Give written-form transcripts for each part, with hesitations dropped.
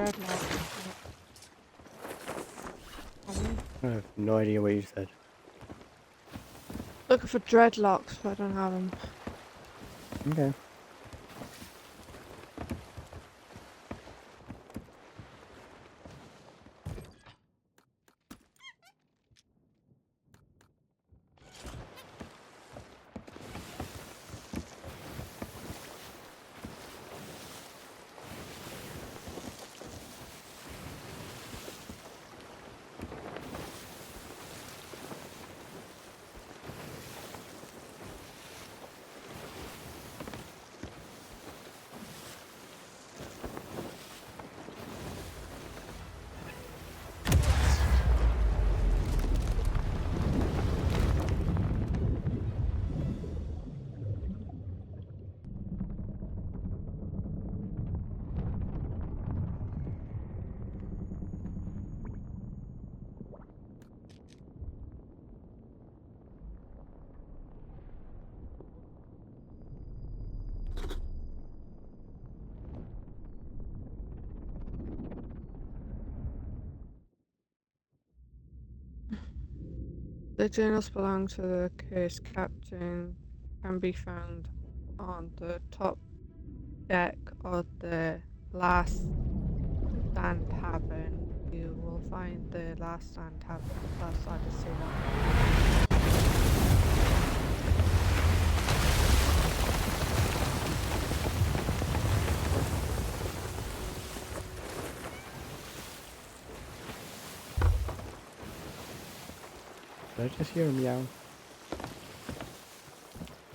dreadlocks. I have no idea what you said. Looking for dreadlocks, but I don't have them. Okay. The journals belong to the case captain. Can be found on the top deck of the last stand tavern. You will find the last stand tavern outside the city. Did I just hear a meow?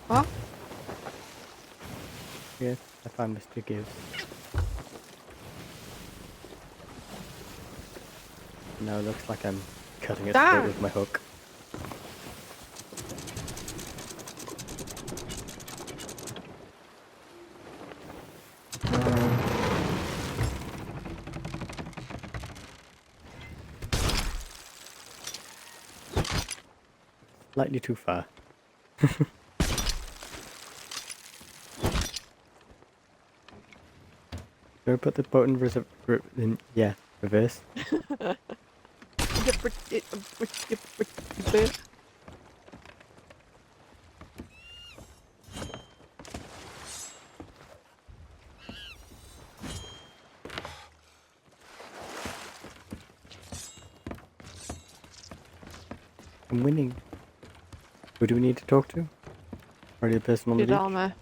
What? Yes, I found Mr. Gibbs. Now it looks like I'm cutting its throat with my hook. Slightly too far. Can we put the boat in reverse? Reverse. I'm winning. Who do we need to talk to? Or the person on the beach? Didalma.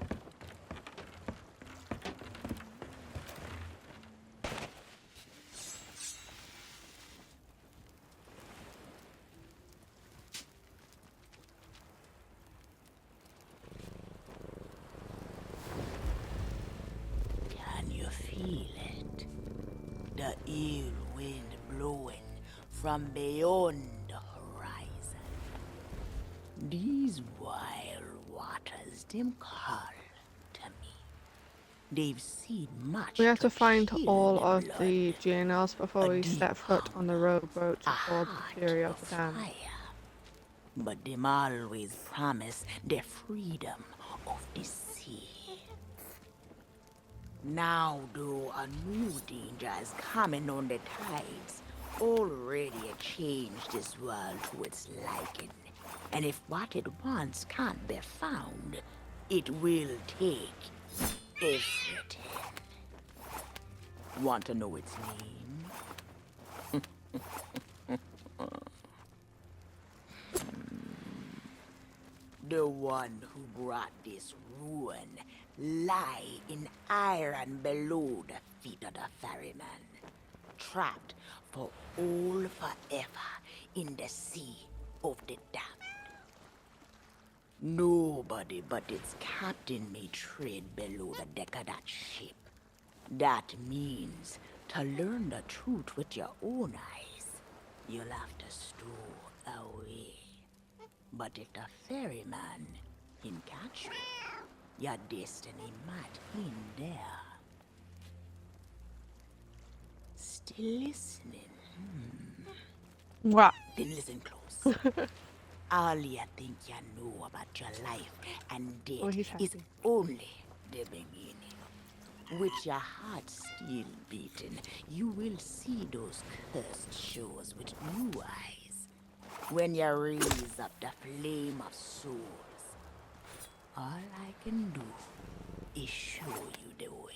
Can you feel it? The ill wind blowing from beyond the horizon. These wild waters, them call to me. They've seen much. We have to find chill all the of blood. the journals before A we deep step foot on the rowboat to a board the heart Fury of of the Damned. fire. But them always promise the freedom of the sea. Now, though, a new danger is coming on the tides. Already it changed this world to its liking. And if what it wants can't be found, it will take everything. Want to know its name? The one who brought this ruin lie in iron below the feet of the ferryman, trapped for all forever in the Sea of the Damned. Nobody but its captain may tread below the deck of that ship. That means to learn the truth with your own eyes, you'll have to stow away. But if the ferryman can catch you, your destiny might end there. Still listening? What? Then listen close. All you think you know about your life and Oh, death he's is happy. only the beginning. With your heart still beating, you will see those cursed shores with new eyes. When you raise up the flame of souls, all I can do is show you the way.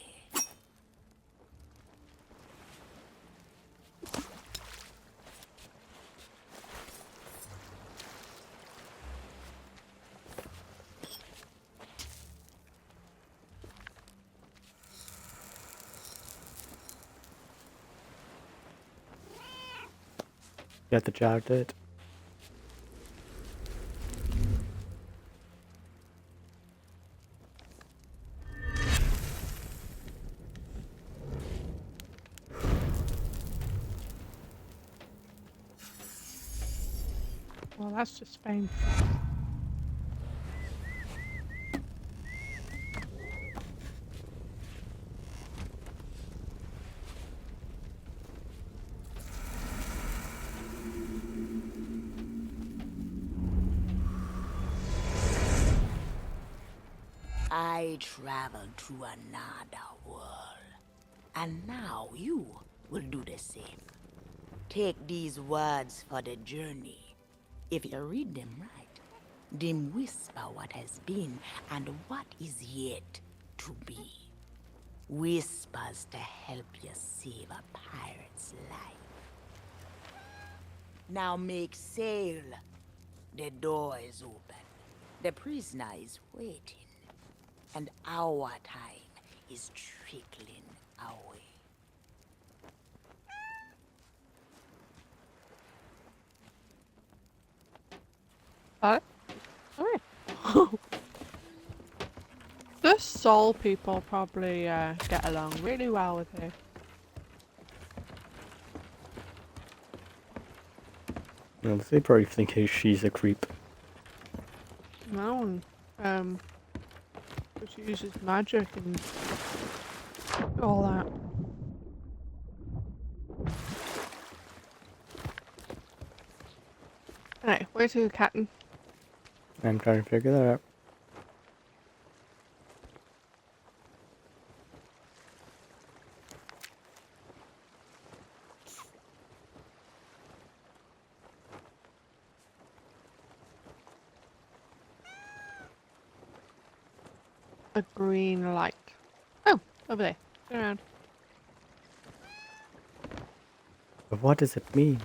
Get the jar did. Well, that's just fine. I traveled to another world, and now you will do the same. Take these words for the journey. If you read them right, them whisper what has been and what is yet to be. Whispers to help you save a pirate's life. Now make sail. The door is open. The prisoner is waiting. And our time is trickling away. Alright. The soul people probably get along really well with her. Well, they probably think she's a creep. No, but she uses magic and all that. Alright, where's the captain? I'm trying to figure that out. A green light. Oh, over there. Turn around. But what does it mean?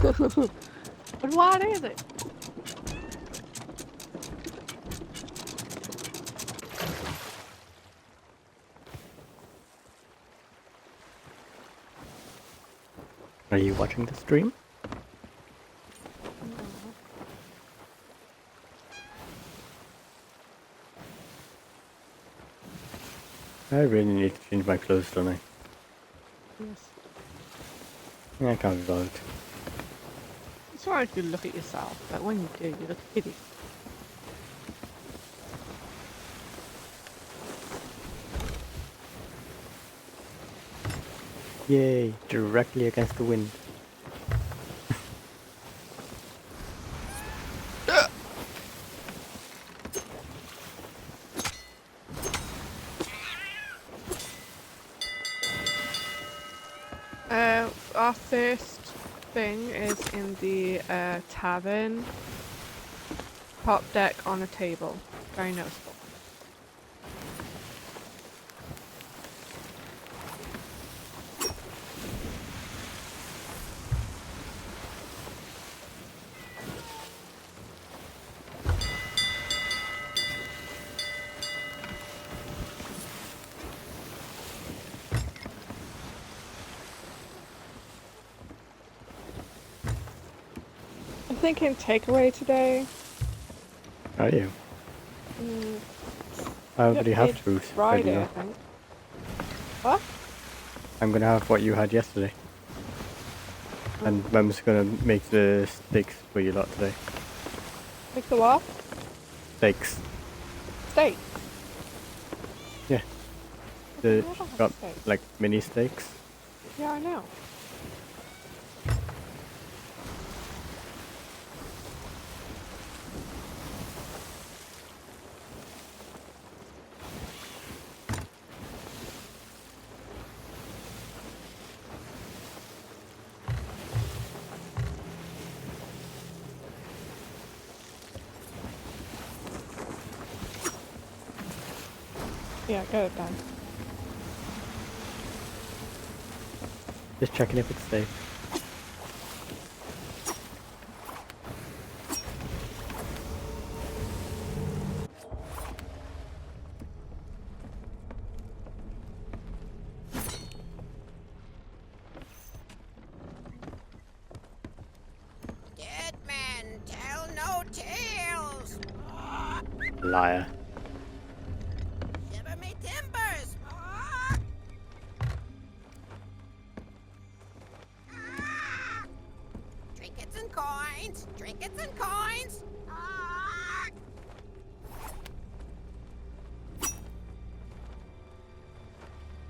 But what is it? Are you watching the stream? I really need to change my clothes, don't I? Yes. Yeah, I can't be bothered. It's alright to look at yourself, but when you do, you look hideous. Yay, directly against the wind. Our first thing is in the tavern. Top deck on a table. Very noticeable. I'm thinking takeaway today. Are you? Mm, I already get have paid food ready Friday, I now. think. What? I'm gonna have what you had yesterday. And Mum's gonna make the steaks for you lot today. Make the what? Steaks. Steak. Yeah. I've The never she's had got steak. like mini steaks. Yeah, I know. Yeah, get it done. Just checking if it's safe. Dead men tell no tales. Liar. Shiver me timbers. Trinkets and coins. Trinkets and coins.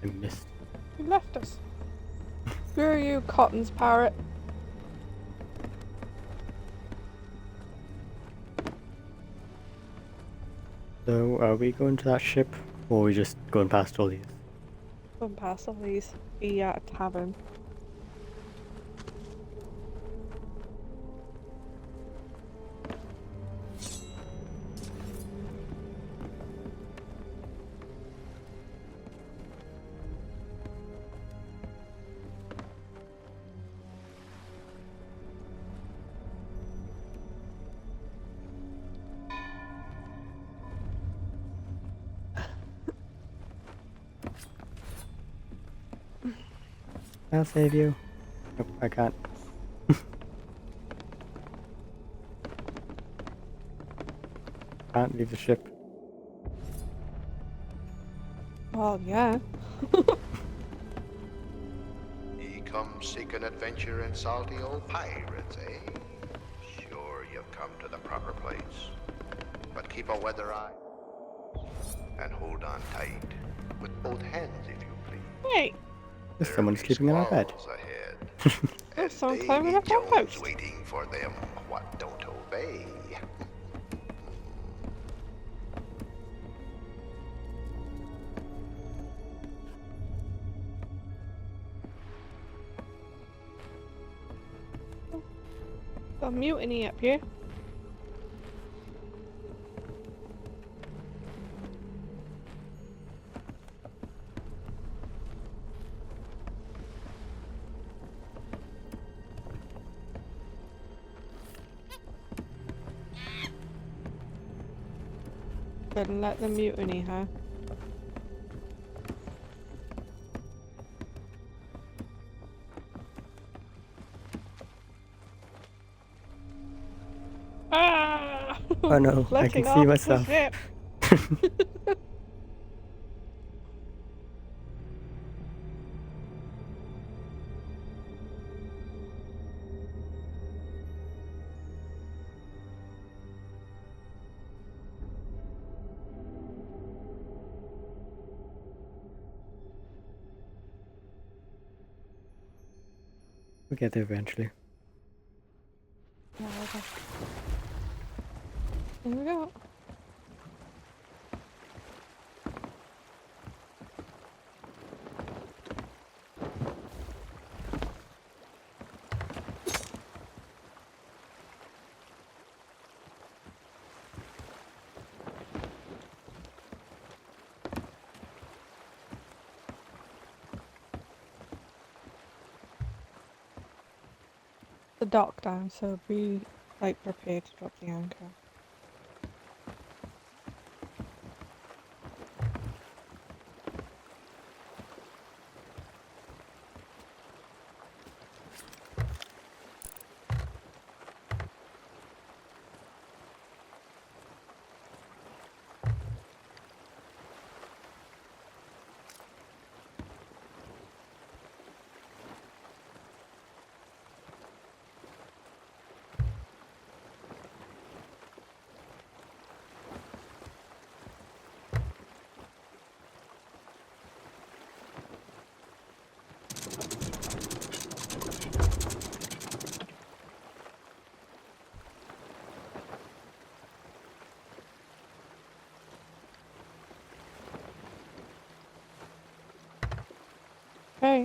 I missed. You left us. Who are you, Cotton's parrot? So, are we going to that ship, or are we just going past all these? Going past all these. Be at a tavern. I'll save you. Nope, I can't. Can't leave the ship. Well, yeah. Ye come seeking adventure and salty old pirates, eh? Sure, you've come to the proper place. But keep a weather eye and hold on tight with both hands, if you please. Wait, There's someone There be sleeping in our bed. squalls ahead, there's and someone Davy climbing up our Jones post. waiting for them what don't obey. Got a mutiny up here. Couldn't let them mutiny, huh? Ah! Oh no, I Letting can see off myself. the ship. We'll get there eventually. Yeah, okay. Here we go. The dock down, so be like prepared to drop the anchor. Okay.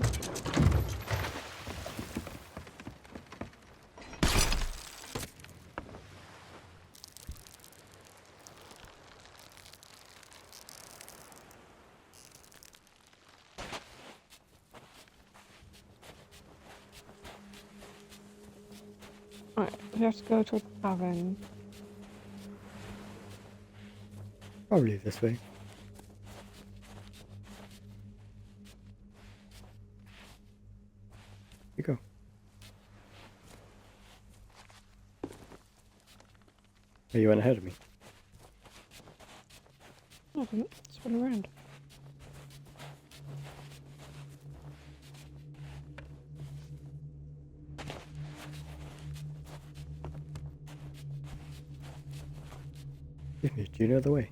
We have to go to a tavern. Probably this way. You go. Oh, you went ahead of me. No, I didn't. Spin around. Excuse me, do you know the way?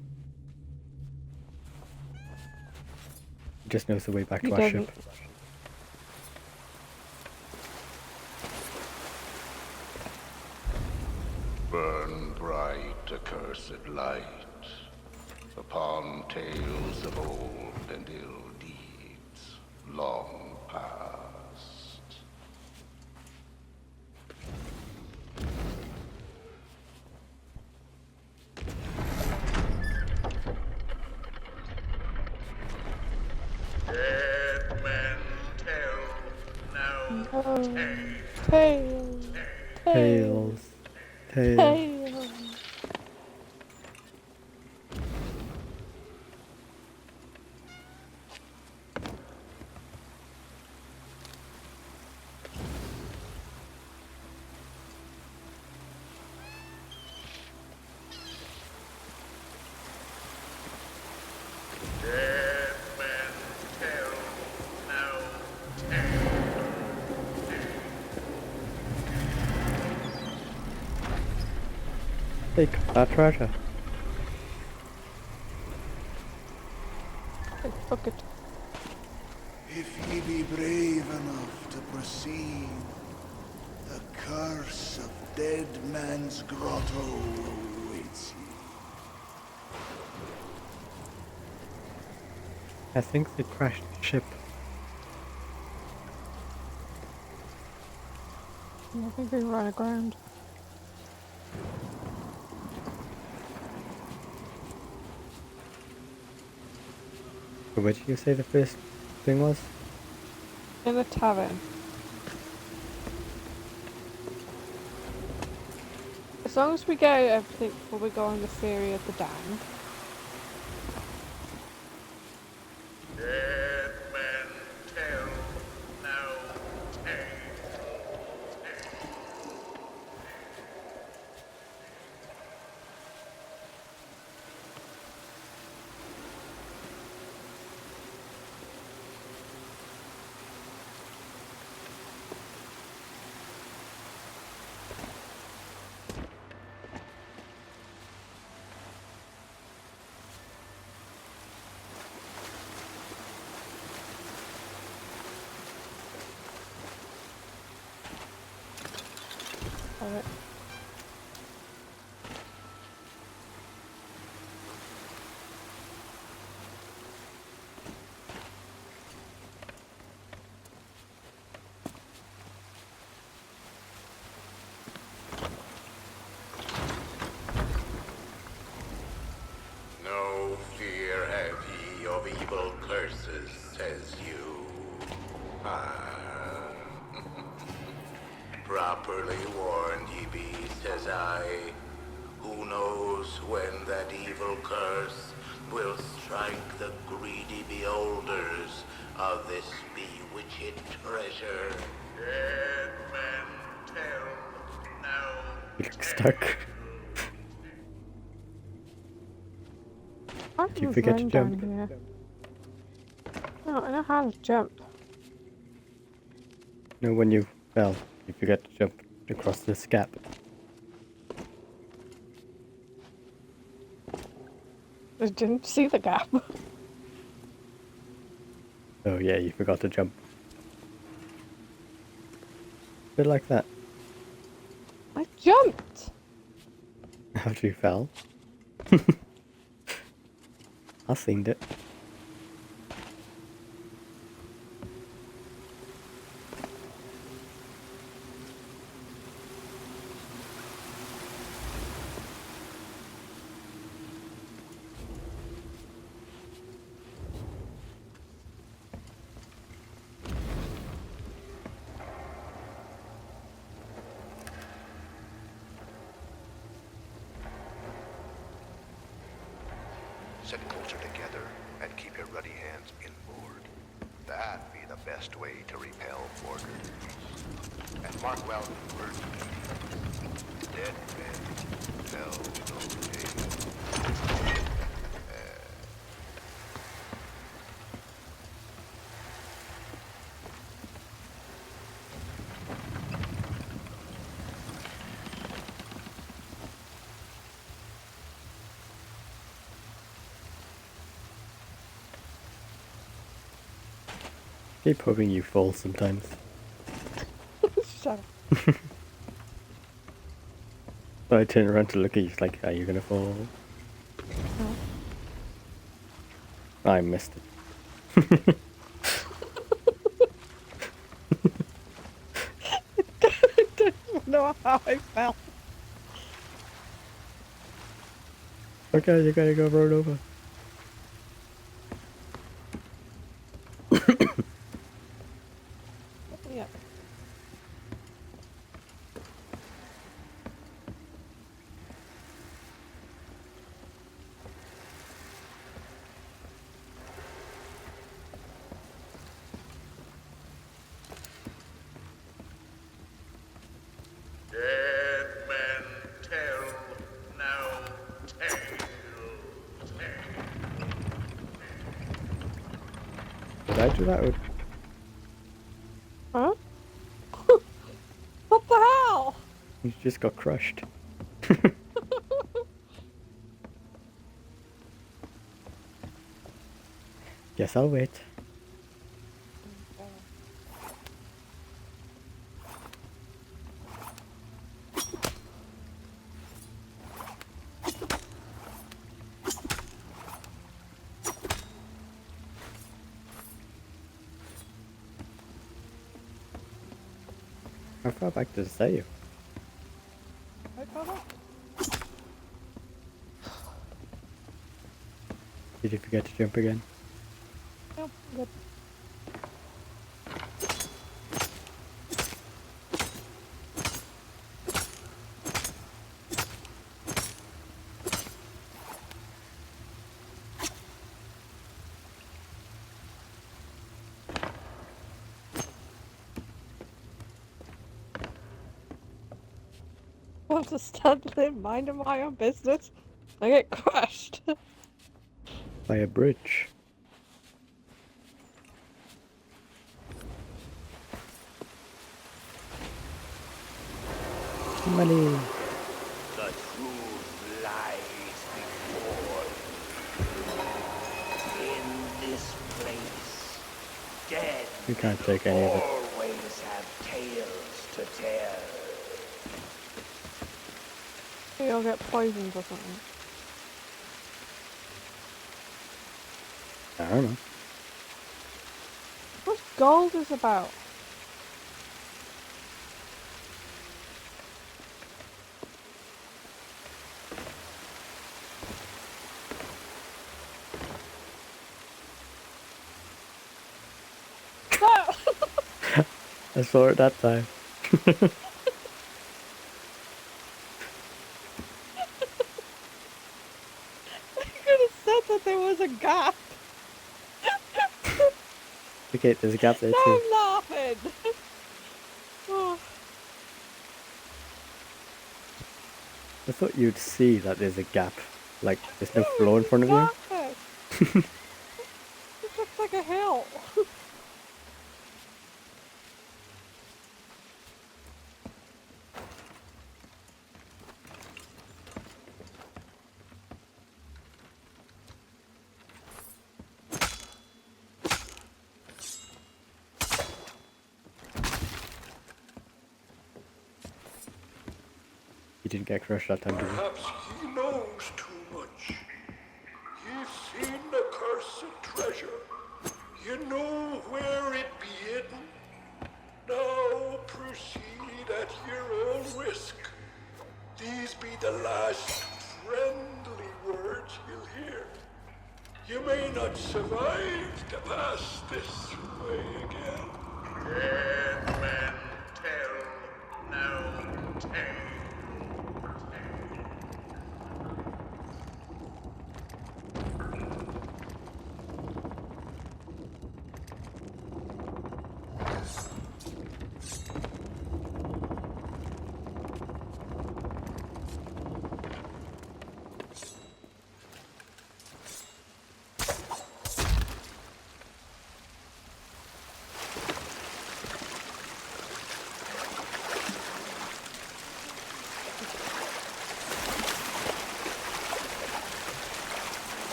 He just knows the way back He to our doesn't. ship. Burn bright, accursed light, upon tales of old and ill deeds, long past. Dead men tell no Oh, tales. tails. Tails. Tails. Tails. Dead men tell no tales. Take that treasure. Fuck it. If ye be brave enough to proceed, the curse of Dead Man's Grotto awaits ye. I think they crashed the ship. I think we ran aground. So where did you say the first thing was? In the tavern. As long as we get everything before we go on the ferry at the dam. Dead men tell no tales. Alright. No fear have ye of evil curses, says you. Ah. Properly warned ye be, says I. Who knows when that evil curse will strike the greedy beholders of this bewitched treasure? Dead men tell no You look stuck. How Did you to forget to run jump? down here? No, I know how to jump. No, when you fell, you forget to jump across this gap. I didn't see the gap. Oh yeah, you forgot to jump. Bit like that. I jumped! After you fell. I seen it. Sit closer together and keep your ruddy hands inboard. That'd be the best way to repel boarders. And mark well the words of the dead men tell no tales. Keep hoping you fall sometimes. Shut up. So I turn around to look at you, like, are you gonna fall? No. I missed it. I don't know how I fell. Okay, you gotta go roll over. Yeah. Dead men tell no tale. Did I do that? Or... Huh? What the hell? You just got crushed. Guess I'll wait. How far back does it say you? Right, brother? Did you forget to jump again? Nope, good. I'm just standing there minding my own business. I get crushed. By a bridge. Money. The truth lies before you. In this place, dead You can't take any of it. always have tales to tell. Maybe I'll get poisoned or something. I don't know. What's gold is about? No! I saw it that time. I could have said that there was a gap. Okay, there's a gap there Now too. I'm laughing. Oh, I thought you'd see that there's a gap. Like, there's no floor in front of you. nothing. It looks like a hill. You didn't get crushed that time, did you? Perhaps he knows too much. You've seen the cursed treasure. You know where it be hidden. Now proceed at your own risk. These be the last friendly words you'll hear. You may not survive to pass this way again. Dead men tell no tale.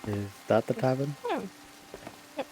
Is that the tavern? Oh, yep.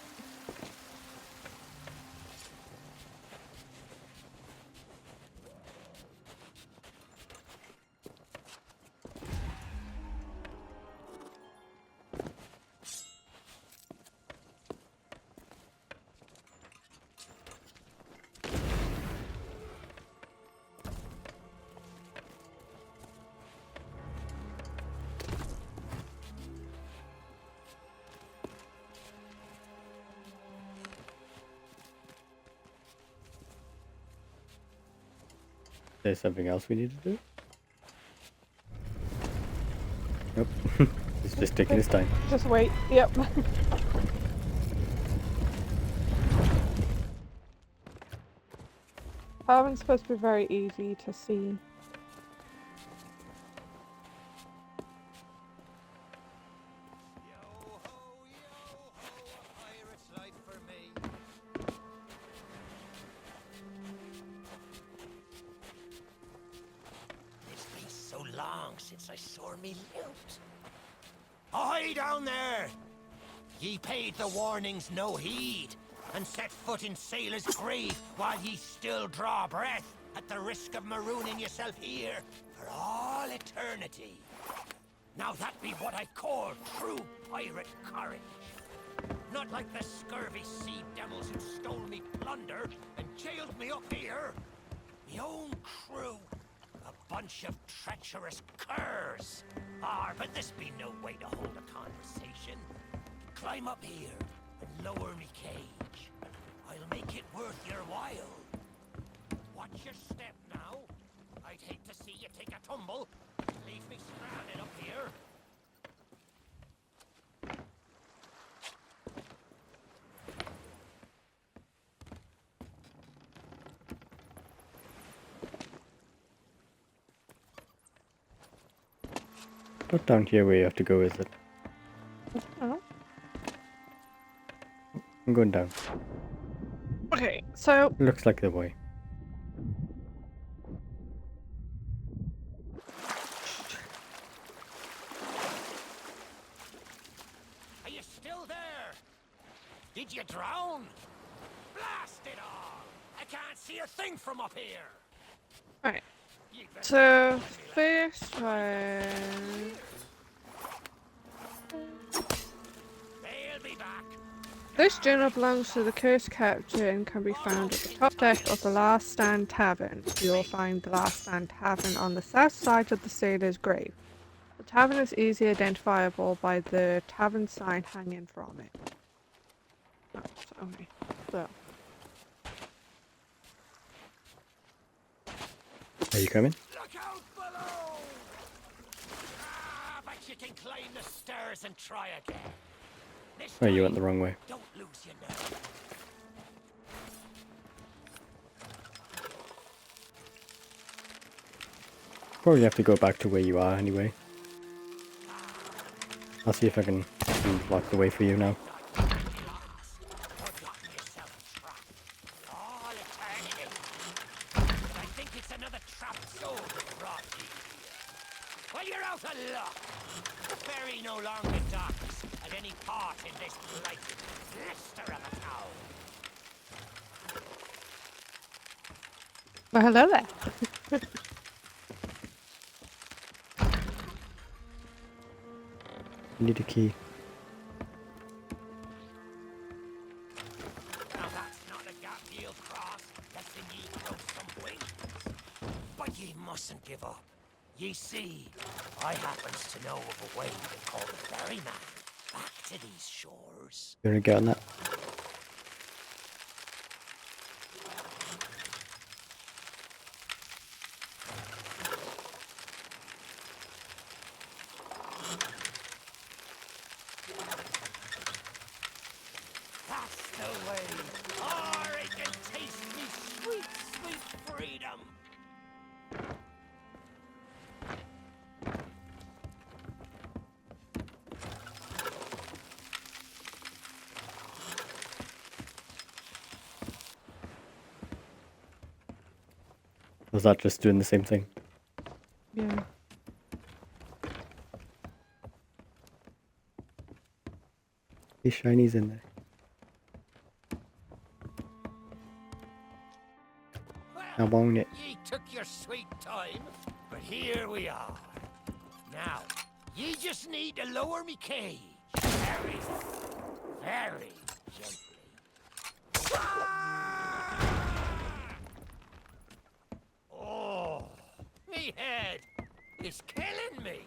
There's something else we need to do? Nope. He's just taking his time. Just wait. Yep. Tavern's supposed to be very easy to see. It's been so long since I saw me loot. Ahoy down there! Ye paid the warnings no heed, and set foot in sailor's grave while ye still draw breath, at the risk of marooning yourself here for all eternity. Now that be what I call true pirate courage. Not like the scurvy sea devils who stole me plunder and jailed me up here. Me own crew. A bunch of treacherous curs. But this be no way to hold a conversation. Climb up here and lower me cage. I'll make it worth your while. Watch your step now. I'd hate to see you take a tumble. Leave me stranded up here. Not down here where you have to go, is it? Oh. I'm going down. Okay, so Looks like the way. Are you still there? Did you drown? Blast it all! I can't see a thing from up here. right. Ye better So tell me, first one. they'll be back. This journal belongs to the cursed captain and can be found at the top deck of the Last Stand Tavern. You'll find the Last Stand Tavern on the south side of the sailor's grave. The tavern is easily identifiable by the tavern sign hanging from it. Oh, okay. So, Are you coming? Look out below! But you can climb the stairs and try again. This Oh, you time, went the wrong way. don't lose your nerve. Probably have to go back to where you are anyway. I'll see if I can unlock the way for you now. Forgotten yourself trapped. All eternity. I think it's another trapped soul that brought you here. Well, you're out of luck. The ferry no longer docks at any part in this blighted blister of a town. well, hello there. Need a key. Now that's not a gap you'll cross, lest ye grow some wings. But ye mustn't give up. Ye see, I happens to know of a way to call the ferryman back to these shores. You wanna get on that? That's the way. Or I can taste me sweet, sweet freedom. Was that just doing the same thing? Yeah. These shinies in there. I want it. Ye took your sweet time, but here we are. Now, ye just need to lower me cage. Very, very gently. Oh, me head is killing me.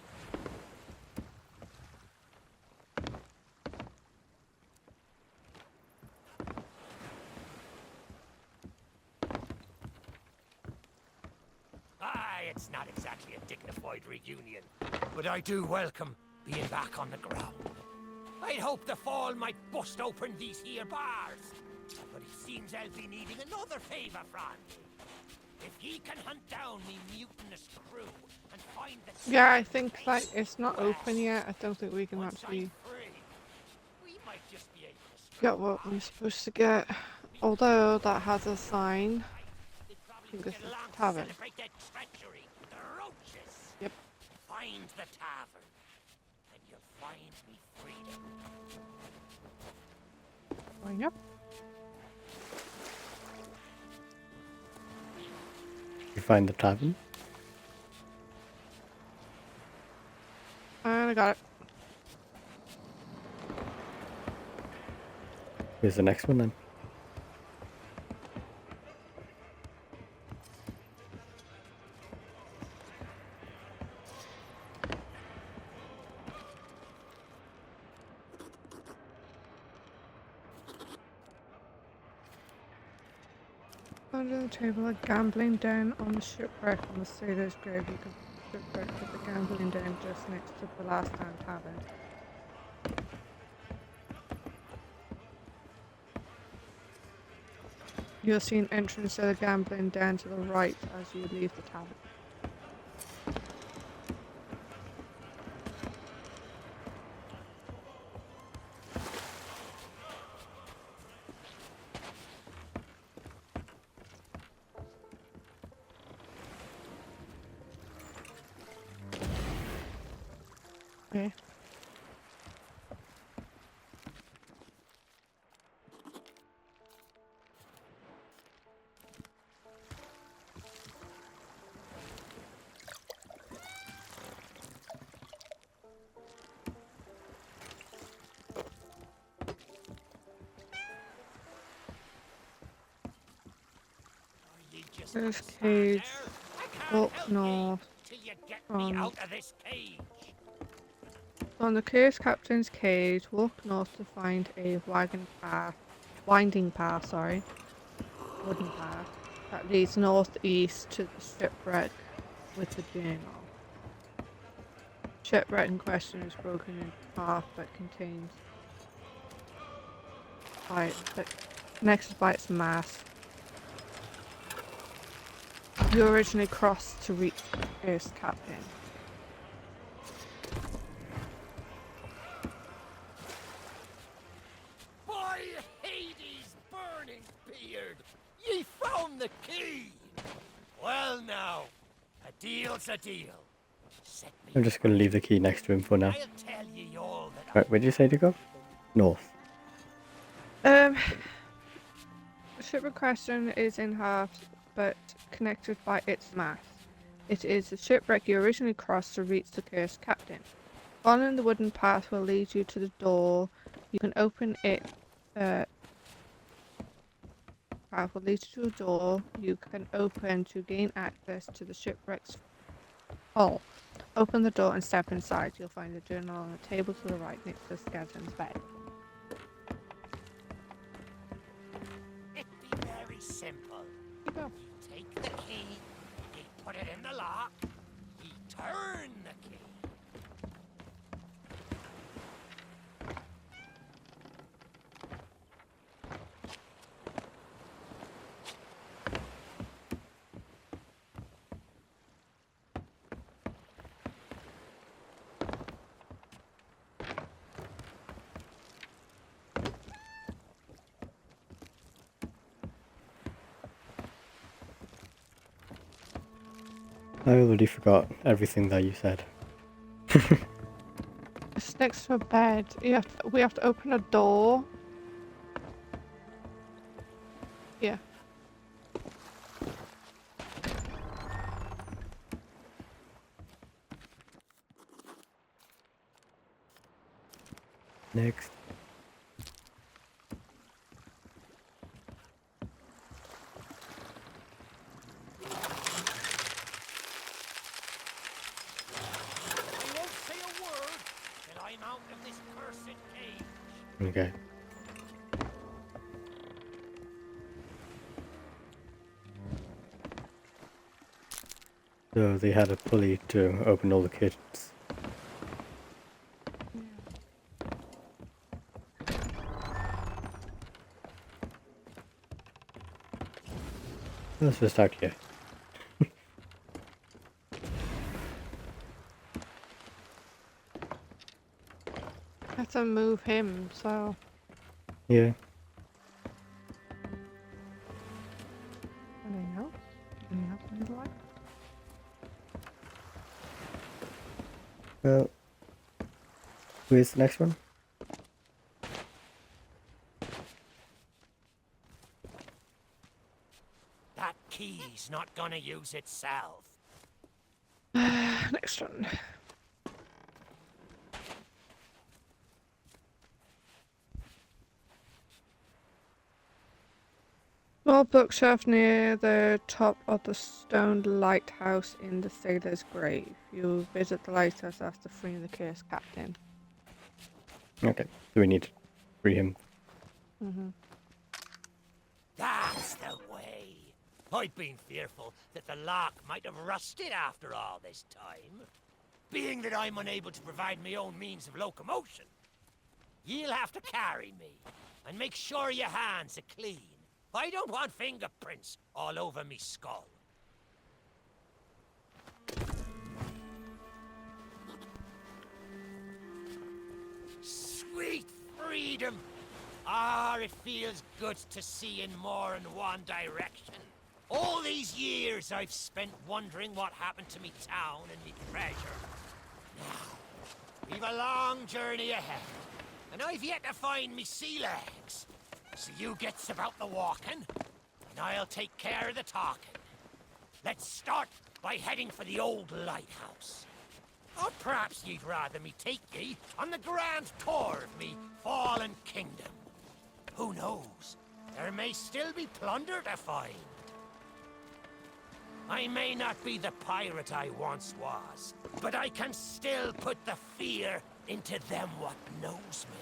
It's not exactly a dignified reunion, but I do welcome being back on the ground. I'd hoped the fall might bust open these here bars, but it seems I'll be needing another favour from you. If ye can hunt down me mutinous crew and find the... Yeah, I think like it's not open yet. I don't think we can actually we might just be able to get what we're supposed to get. Although that has a sign. I think this is the tavern. Celebrate their treachery, the roaches. Yep. Find the tavern, and you'll find me freedom. Going up. You find the tavern? And I got it. Here's the next one then. Under the table, a gambling den on the shipwreck on the sailor's grave. You can shipwreck with the gambling den just next to the last time tavern. You'll see an entrance to the gambling den to the right as you leave the tavern. Okay. There's cage. Walk north. On the Curse Captain's cage, walk north to find a winding path, wooden path, that leads northeast to the shipwreck with the journal. Shipwreck in question is broken into half but contains connected by its mast. You originally crossed to reach the Curse Captain. By Hades' burning beard, ye found the key. Well now, a deal's a deal. Set me I'm just going to leave the key next to him for now. I'll tell ye all that Right, where did you say to go? North. The shipwreck question is in half, but connected by its mast. It is the shipwreck you originally crossed to reach the Cursed Captain. Following the wooden path will lead you to the door. You can open it. Path will lead you to a door you can open to gain access to the shipwreck's hull. Open the door and step inside. You'll find a journal on the table to the right next to the skeleton's bed. It'd be very simple. Go. You take the key, you put it in the lock, you turn the key. I already forgot everything that you said. It's next to a bed. We have to open a door. Yeah. Next. I won't say a word till I'm out of this cursed cage. Okay. So they had a pulley to open all the cages. Let's just start here. Have to move him, so Yeah. anything else? Anything else in the light? Well, where's the next one? That key's not gonna use itself. Next one. Small bookshelf near the top of the stone lighthouse in the sailor's grave. You visit the lighthouse after freeing the cursed captain. Okay. So we need to free him. That's the way. I'd been fearful that the lock might have rusted after all this time. Being that I'm unable to provide my own means of locomotion, you'll have to carry me and make sure your hands are clean. I don't want fingerprints all over me skull. Sweet freedom! Ah, it feels good to see in more than one direction. All these years I've spent wondering what happened to me town and me treasure. Now, we've a long journey ahead, and I've yet to find me sea legs. So you gets about the walking, and I'll take care of the talking. Let's start by heading for the old lighthouse. Or perhaps you'd rather me take ye on the grand tour of me fallen kingdom. Who knows? There may still be plunder to find. I may not be the pirate I once was, but I can still put the fear into them what knows me.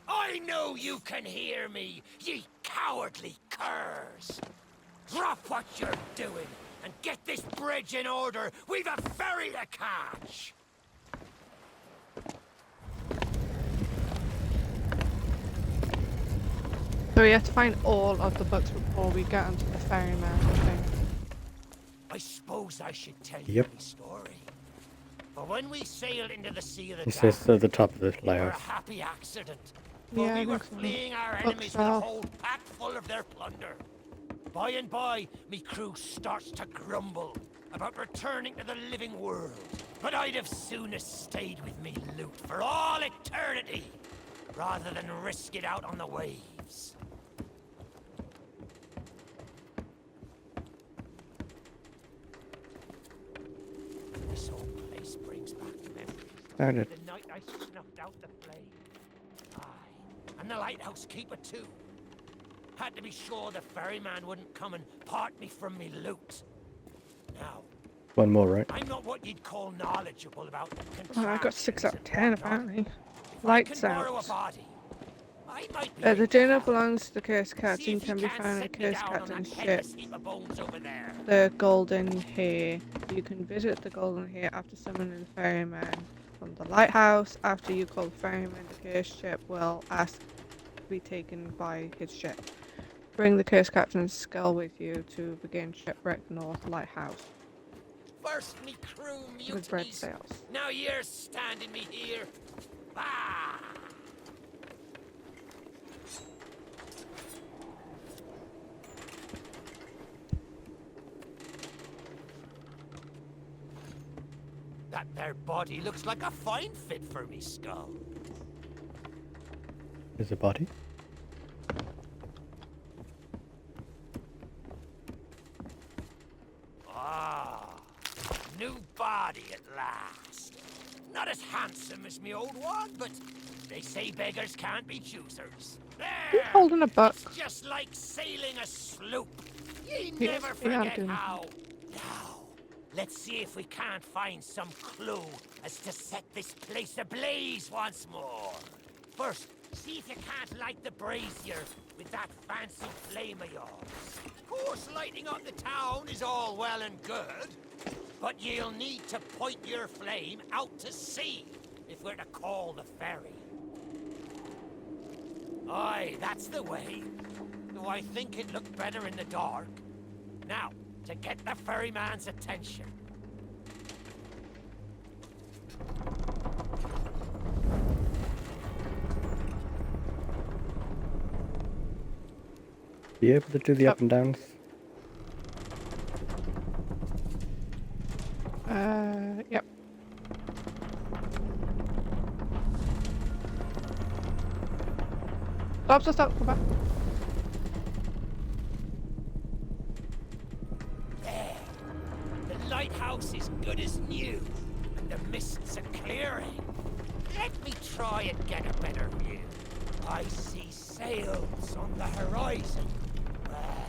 I know you can hear me, ye cowardly curs! Drop what you're doing and get this bridge in order. We've a ferry to catch! So we have to find all of the books before we get onto the ferryman thing. I suppose I should tell Yep. you the story. For when we sailed into the Sea of the He says at the top of the it were a lighthouse. happy accident. For Yeah, I we were think so. fleeing our Looks enemies with a off. whole pack full of their plunder. By and by, me crew starts to grumble about returning to the living world. But I'd have soonest stayed with me loot for all eternity, rather than risk it out on the waves. This whole place brings back memories. Found it. The night I snuffed out the flame. Aye, and the lighthouse keeper too. Had to be sure the ferryman wouldn't come and part me from me loot. Now, One more, right? I'm not what you'd call knowledgeable about Oh, I got 6 out of 10 contraptions and apparently. whatnot. If I Lights can borrow a out. body, I might be The able to journal help. belongs to the cursed See captain. if you Can be can't found on the set me cursed down on captain's that ship, headless heap of bones over there. the Golden Hair. You can visit the Golden Hair after summoning the ferryman from the lighthouse. After you call the ferryman, the cursed ship will ask to be taken by his ship. Bring the cursed captain's skull with you to begin shipwreck North Lighthouse First me crew with red mutinies. sails. Now you're standing me here. Ah! That there body looks like a fine fit for me skull. There's a body. Ah, new body at last. Not as handsome as me old one, but they say beggars can't be choosers. There! Holding a book. It's just like sailing a sloop. Ye Yes, never we are forget doing that. how. Now, let's see if we can't find some clue as to set this place ablaze once more. First, see if you can't light the brazier with that fancy flame of yours. Of course, lighting up the town is all well and good, but you'll need to point your flame out to sea if we're to call the ferry. Aye, that's the way. Though I think it looked better in the dark. Now, to get the ferryman's attention. Are you able to do the up and downs? Yep. Stop, come back. There. The lighthouse is good as new, and the mists are clearing. Let me try and get a better view. I see sails on the horizon. Well,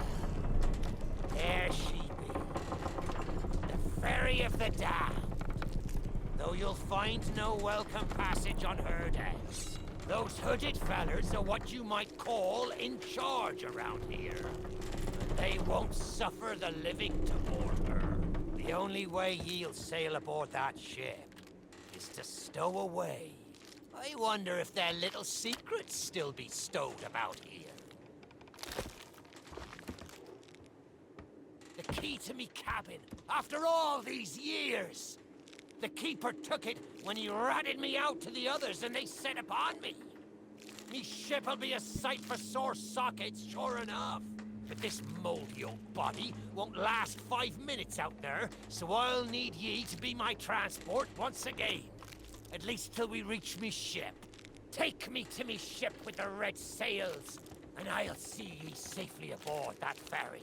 there she be. The ferry of the damned. Though you'll find no welcome passage on her decks. Those hooded fellers are what you might call in charge around here. And they won't suffer the living to board her. The only way ye'll sail aboard that ship is to stow away. I wonder if their little secrets still be stowed about here. The key to me cabin, after all these years! The keeper took it when he ratted me out to the others and they set upon me. Me ship'll be a sight for sore sockets, sure enough. But this moldy old body won't last 5 minutes out there, so I'll need ye to be my transport once again. At least till we reach me ship. Take me to me ship with the red sails, and I'll see ye safely aboard that ferry.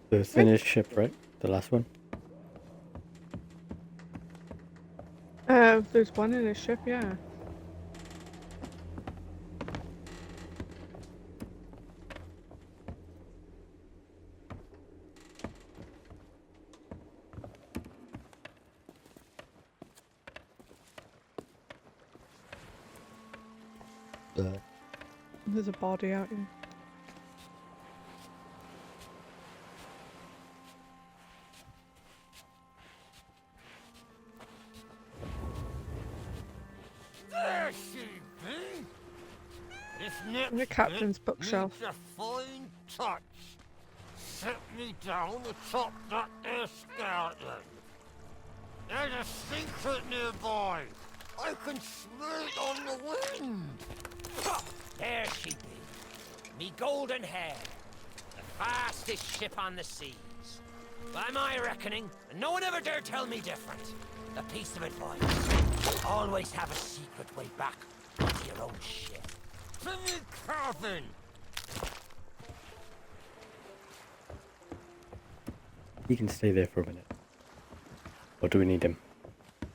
The finished ship, right? The last one? There's one in the ship, yeah. There's a body out here. There she be! This next In the captain's bit bookshelf. needs a fine touch. Set me down atop that there skeleton. There's a secret nearby. I can smell it on the wind. There she be. Me golden hair. The fastest ship on the seas. By my reckoning, and no one ever dare tell me different. A piece of advice. Always have a secret way back to your own ship. To me cabin. He can stay there for a minute. Or do we need him? I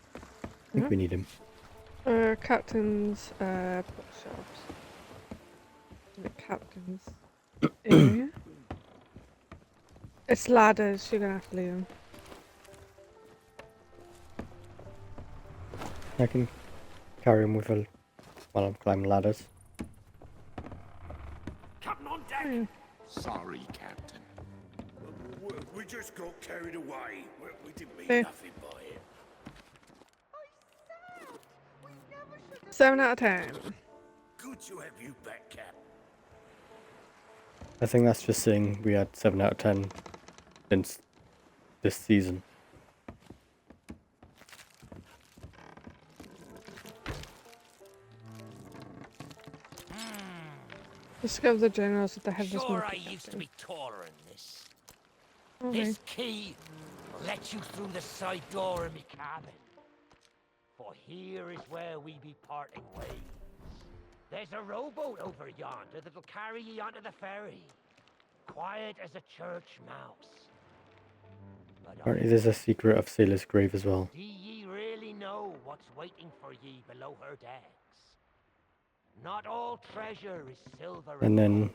think we need him. Captain's bookshelves. The captain's area. It's ladders, you're gonna have to leave them. I can carry him with a while I'm climbing ladders. Captain on deck. Oh, Sorry, Captain. We just got carried away. We didn't mean There. nothing by it. 7 out of 10. Good to have you back, Cap. I think that's just saying we had 7 out of 10 since this season. Discover the generals of the headless Sure, I monkey used to captain. be taller than this. Okay. This key will let you through the side door of me cabin. For here is where we be parting ways. There's a rowboat over yonder that'll carry ye onto the ferry. Quiet as a church mouse. But Apparently there's a secret of Sailor's grave as well. do ye really know what's waiting for ye below her decks? Not all treasure is silver And then gold.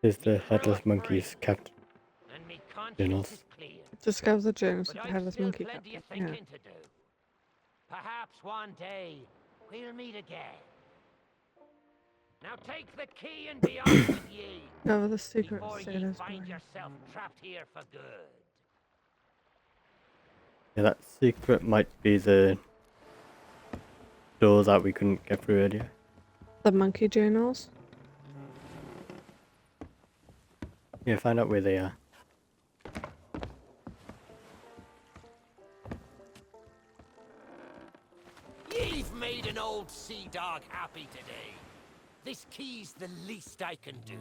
there's Me the crew Headless are Monkeys free, captain. and me conscience Journals. is clear. Discover the journals But of the I've headless still monkey plenty captain. of Yeah. thinking to do. Perhaps one day we'll meet again. Now take the key and be off with ye Discover the secret before of ye Sailor's find grave. yourself trapped here for good. Yeah, that secret might be the door that we couldn't get through earlier. The monkey journals. Yeah, find out where they are. You've made an old sea dog happy today. This key's the least I can do.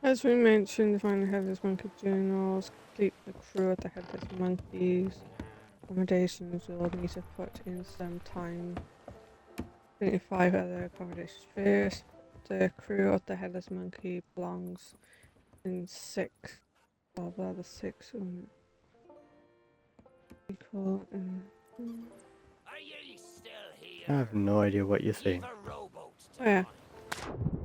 As we mentioned, find the headless monkey journals, complete the crew of the headless monkeys. Accommodations will need to put in some time. 25 other accommodations first. The crew of the headless monkey belongs in 6. Blah blah, the 6 equal. Are ye still here? I have no idea what you're You've saying. a rowboat to Oh, yeah. find.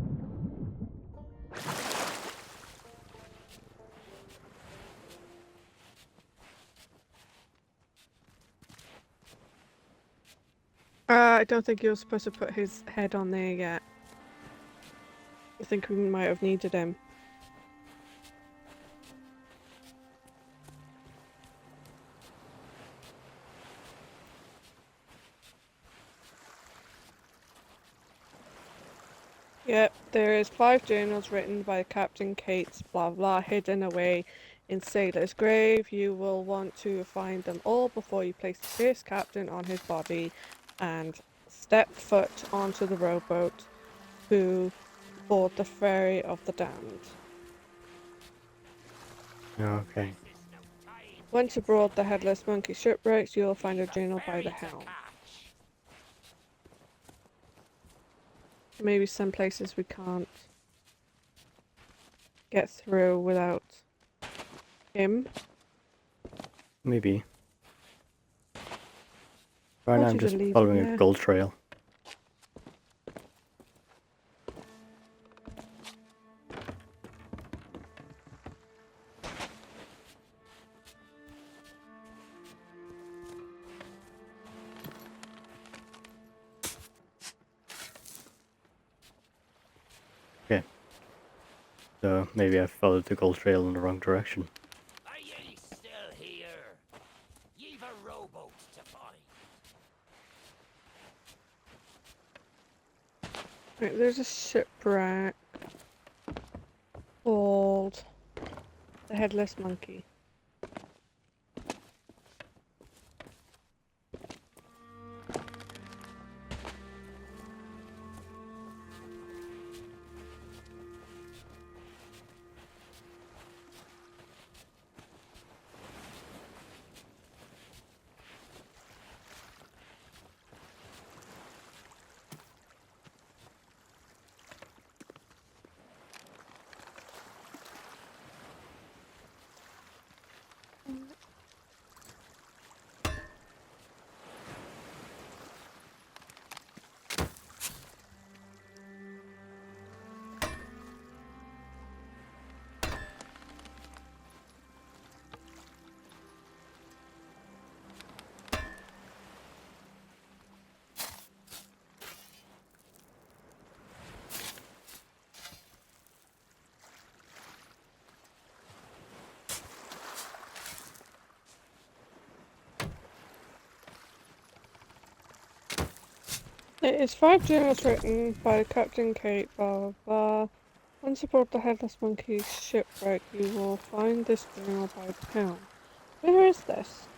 I don't think you were supposed to put his head on there yet. I think we might have needed him. Yep, there is 5 journals written by Captain Kate's blah blah hidden away in Sailor's grave. You will want to find them all before you place the first captain on his body and step foot onto the rowboat to board the ferry of the damned. Okay. Once aboard the headless monkey shipwrecks, you will find a journal by the helm. Maybe some places we can't get through without him. Maybe. Right Told now I'm you to just leave following him a there. gold trail. Okay. So maybe I followed the gold trail in the wrong direction. Are ye still here? You've a rowboat to find. Right, there's a shipwreck called the Headless Monkey. It is 5 journals written by Captain Kate, blah blah blah. Once aboard the Headless Monkey's shipwreck, you will find this journal by the helm. Where is this?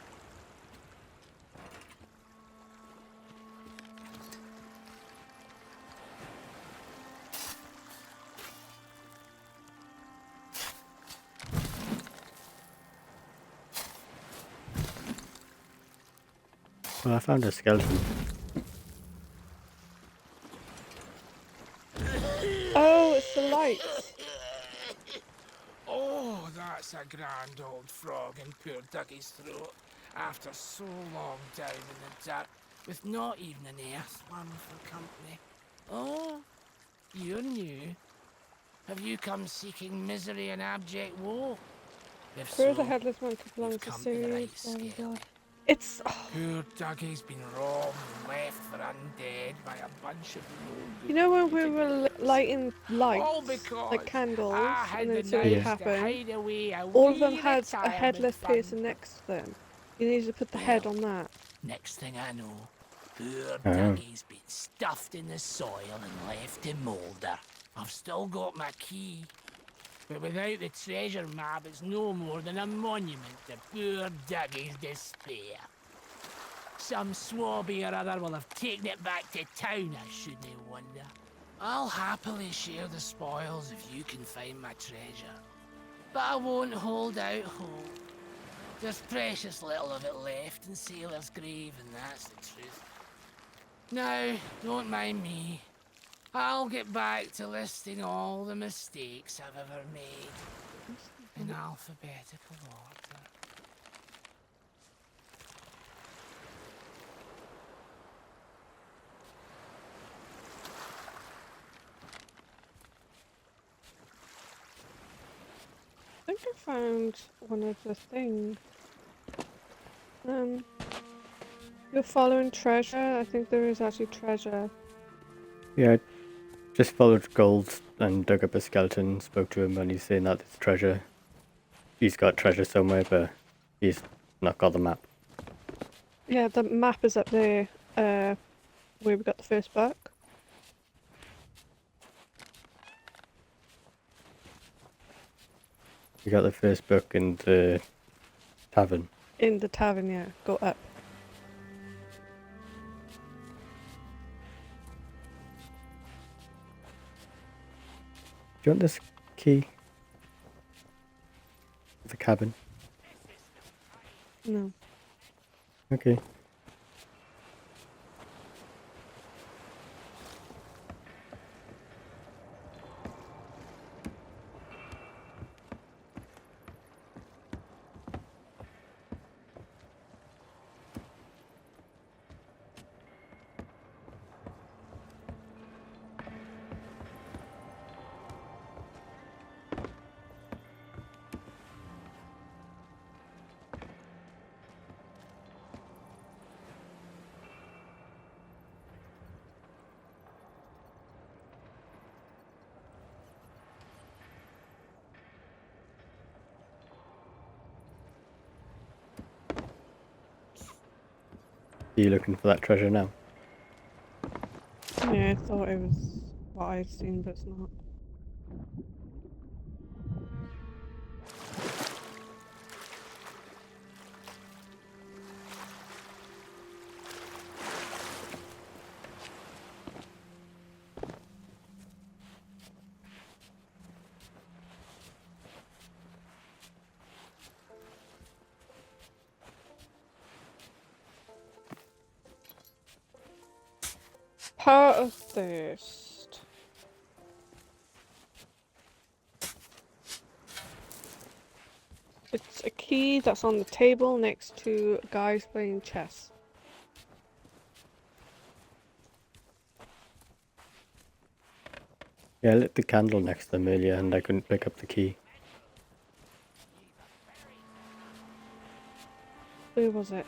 Well, I found a skeleton. Oh, it's the lights. Oh, that's a grand old frog in poor Dougie's throat. After so long down in the dirt, with not even an earthworm for company. Oh, you're new. Have you come seeking misery and abject woe? If Where the so, Headless Monkey belongs you've to come to the Sea, right blah blah blah. scale. It's. Oh, Poor Dougie's been robbed and left for undead by a bunch of you know when we no-good were niggers. lighting All lights, like because candles, I and had then the something would Yeah. nerves to happen? hide away a All of them wee had a retirement headless fund. person next to them. You need to put the head Well, on that. next thing I know, poor Oh. Dougie's been stuffed in the soil and left to moulder. I've still got my key, but without the treasure map, it's no more than a monument to poor Dougie's despair. Some swabby or other will have taken it back to town, I shouldn't wonder. I'll happily share the spoils if you can find my treasure. But I won't hold out hope. There's precious little of it left in Sailor's Grave, and that's the truth. Now, don't mind me. I'll get back to listing all the mistakes I've ever made in alphabetical order. I think I found one of the things. You're following treasure. I think there is actually treasure. Yeah, I just followed Gold and dug up a skeleton, spoke to him, and he's saying that there's treasure. He's got treasure somewhere, but he's not got the map. Yeah, the map is up there. Where we got the first book. You got the first book in the tavern. In the tavern, yeah. Go up. Do you want this key? The cabin? No. Okay. Are you looking for that treasure now? Yeah, I thought it was what I'd seen, but it's not. Part of thirst. It's a key that's on the table next to guys playing chess. Yeah, I lit the candle next to them earlier and I couldn't pick up the key. Where was it?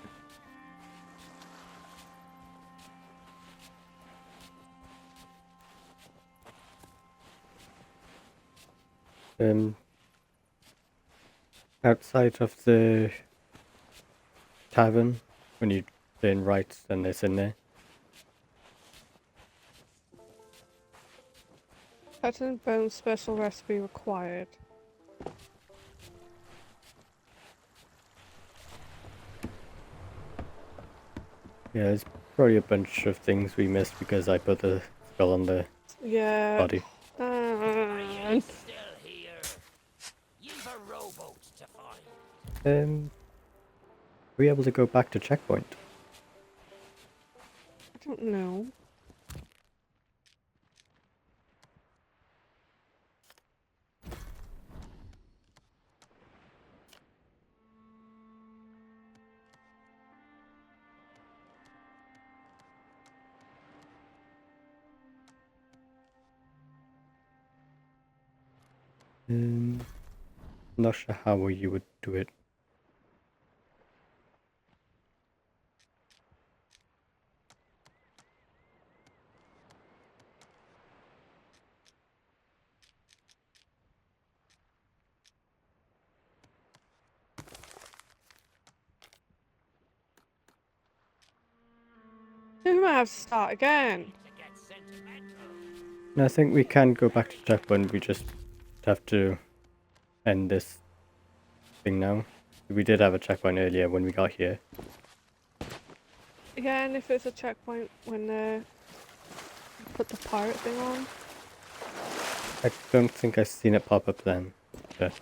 Outside of the tavern, when you turn right, then it's in there. Pattern bone special recipe required. Yeah, there's probably a bunch of things we missed because I put the skull on the Yeah. body. Are you still here? You've a rowboat to find. Are we able to go back to checkpoint? I don't know. Not sure how you would do it. We might have to start again. To get sentimental. I think we can go back to checkpoint, we just have to end this thing now. We did have a checkpoint earlier when we got here. Yeah, and if it's a checkpoint when put the pirate thing on. I don't think I've seen it pop up then. But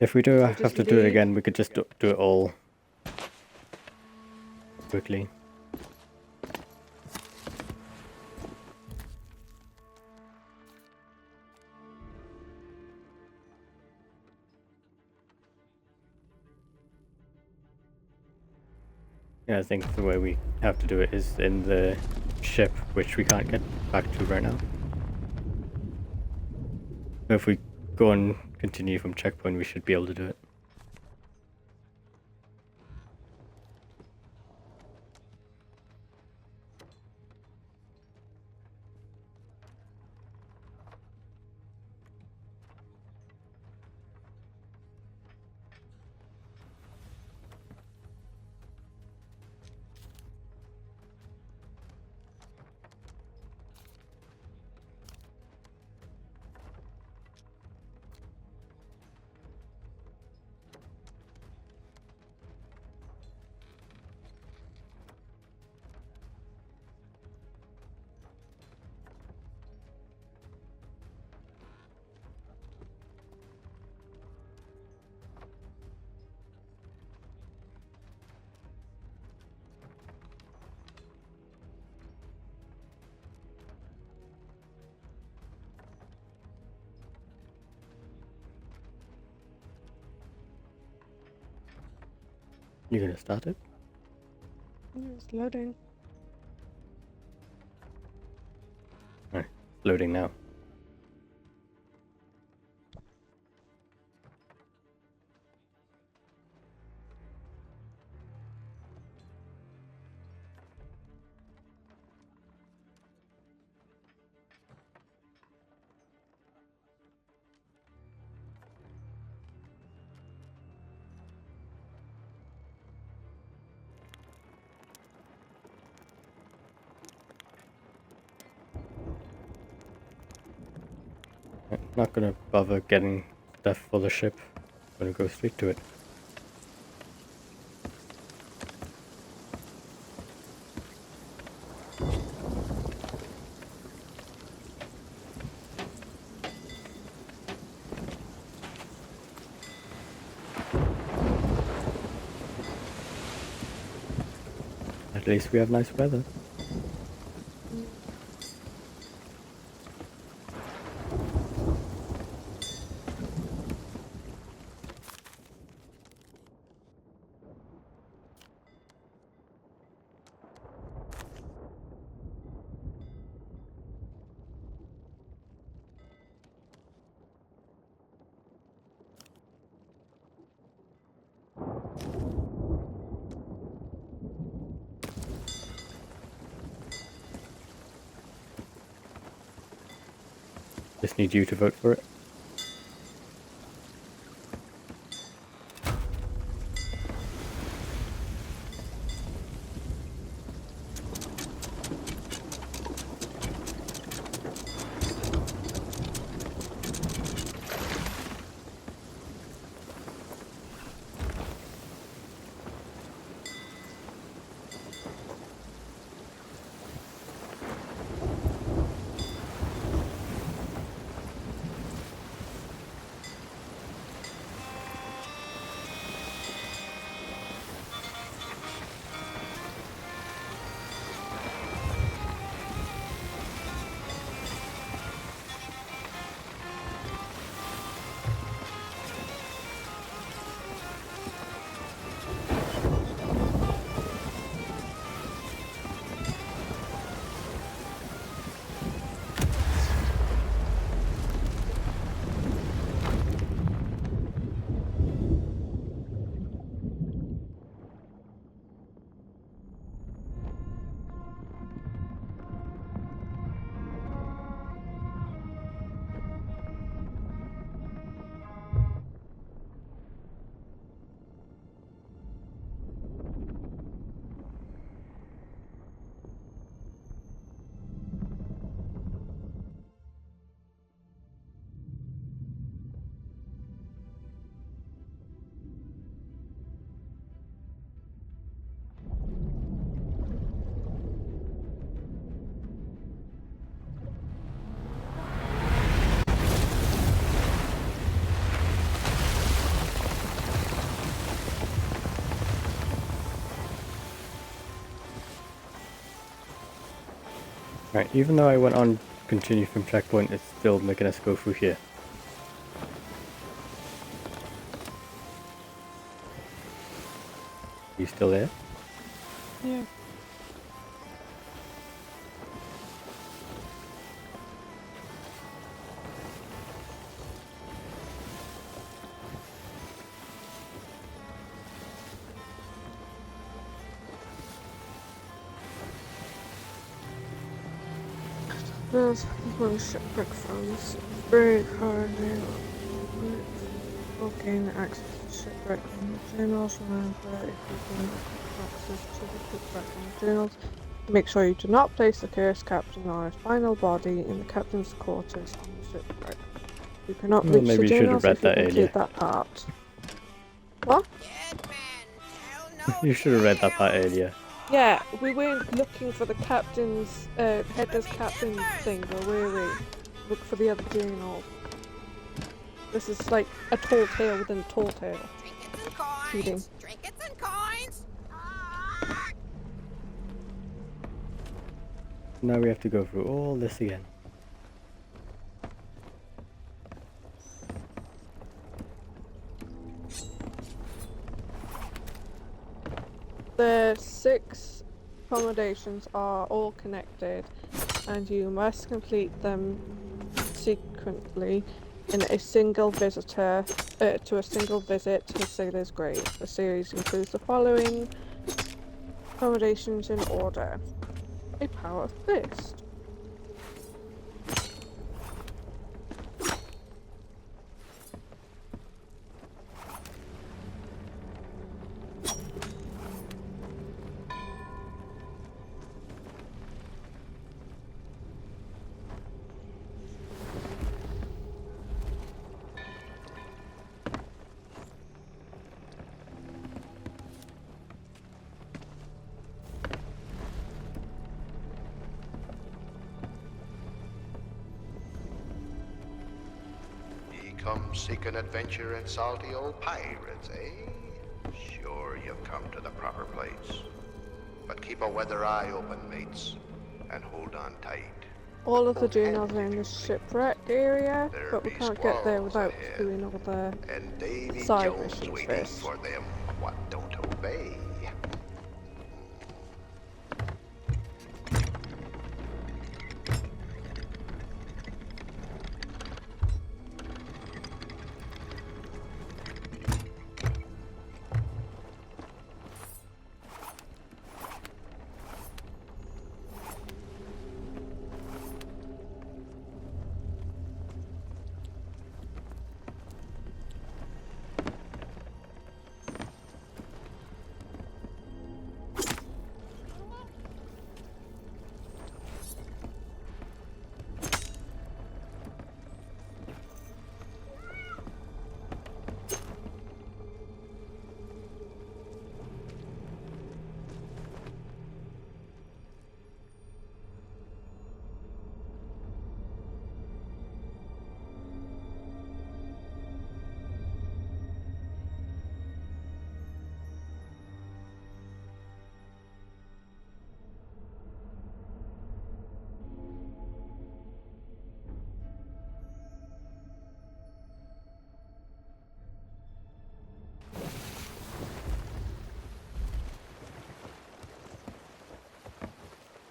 if we do We'll have just to do it leave. again, we could just do it all quickly. Yeah, I think the way we have to do it is in the ship, which we can't get back to right now. If we go and continue from checkpoint, we should be able to do it. You gonna start it? It's loading. Alright, loading now. Not gonna bother getting stuff for the ship. Gonna go straight to it. At least we have nice weather. Just need you to vote for it. Right, even though I went on continue from checkpoint, it's still making us go through here. Are you still there? Yeah. There's one shipwreck funds. Very hard now. Will gain access to shipwreck from the journals. Remember, if you gain access to the shipwreck from the journals, make sure you do not place the cursed captain or his final body in the captain's quarters on the shipwreck. You cannot Well, reach the maybe you should have journals read if you that earlier. complete that part. What? You should have read that part earlier. Yeah, we weren't looking for the captain's, headless captain thing, or were we? Look for the other journal. This is like a tall tale within a tall tale. Trinkets and coins. Cheating. Trinkets and coins. Now we have to go through all this again. The 6 accommodations are all connected, and you must complete them sequentially in a single visitor to a single visit to the Sailor's Grave. The series includes the following accommodations in order: a power fist, Ye come seeking adventure and salty old pirates, eh? Sure you've come to the proper place. But keep a weather eye open, mates, and hold on tight. all of the journals are in the shipwreck area, There but we be can't get there squalls without ahead. doing all the And Davy side Jones missions waiting first. for them what don't obey.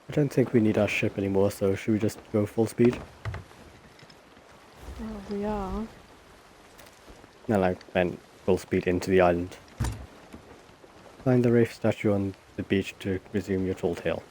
I don't think we need our ship anymore, so should we just go full speed? Well, we are. No, like, meant full speed into the island. Find the Wraith statue on the beach to resume your tall tale.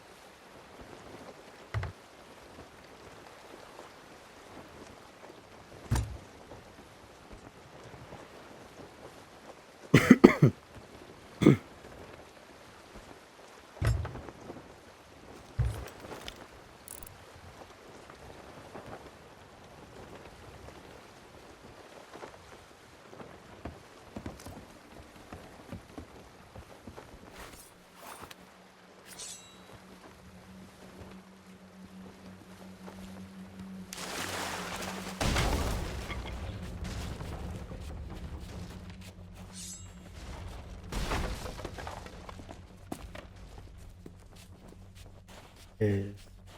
Is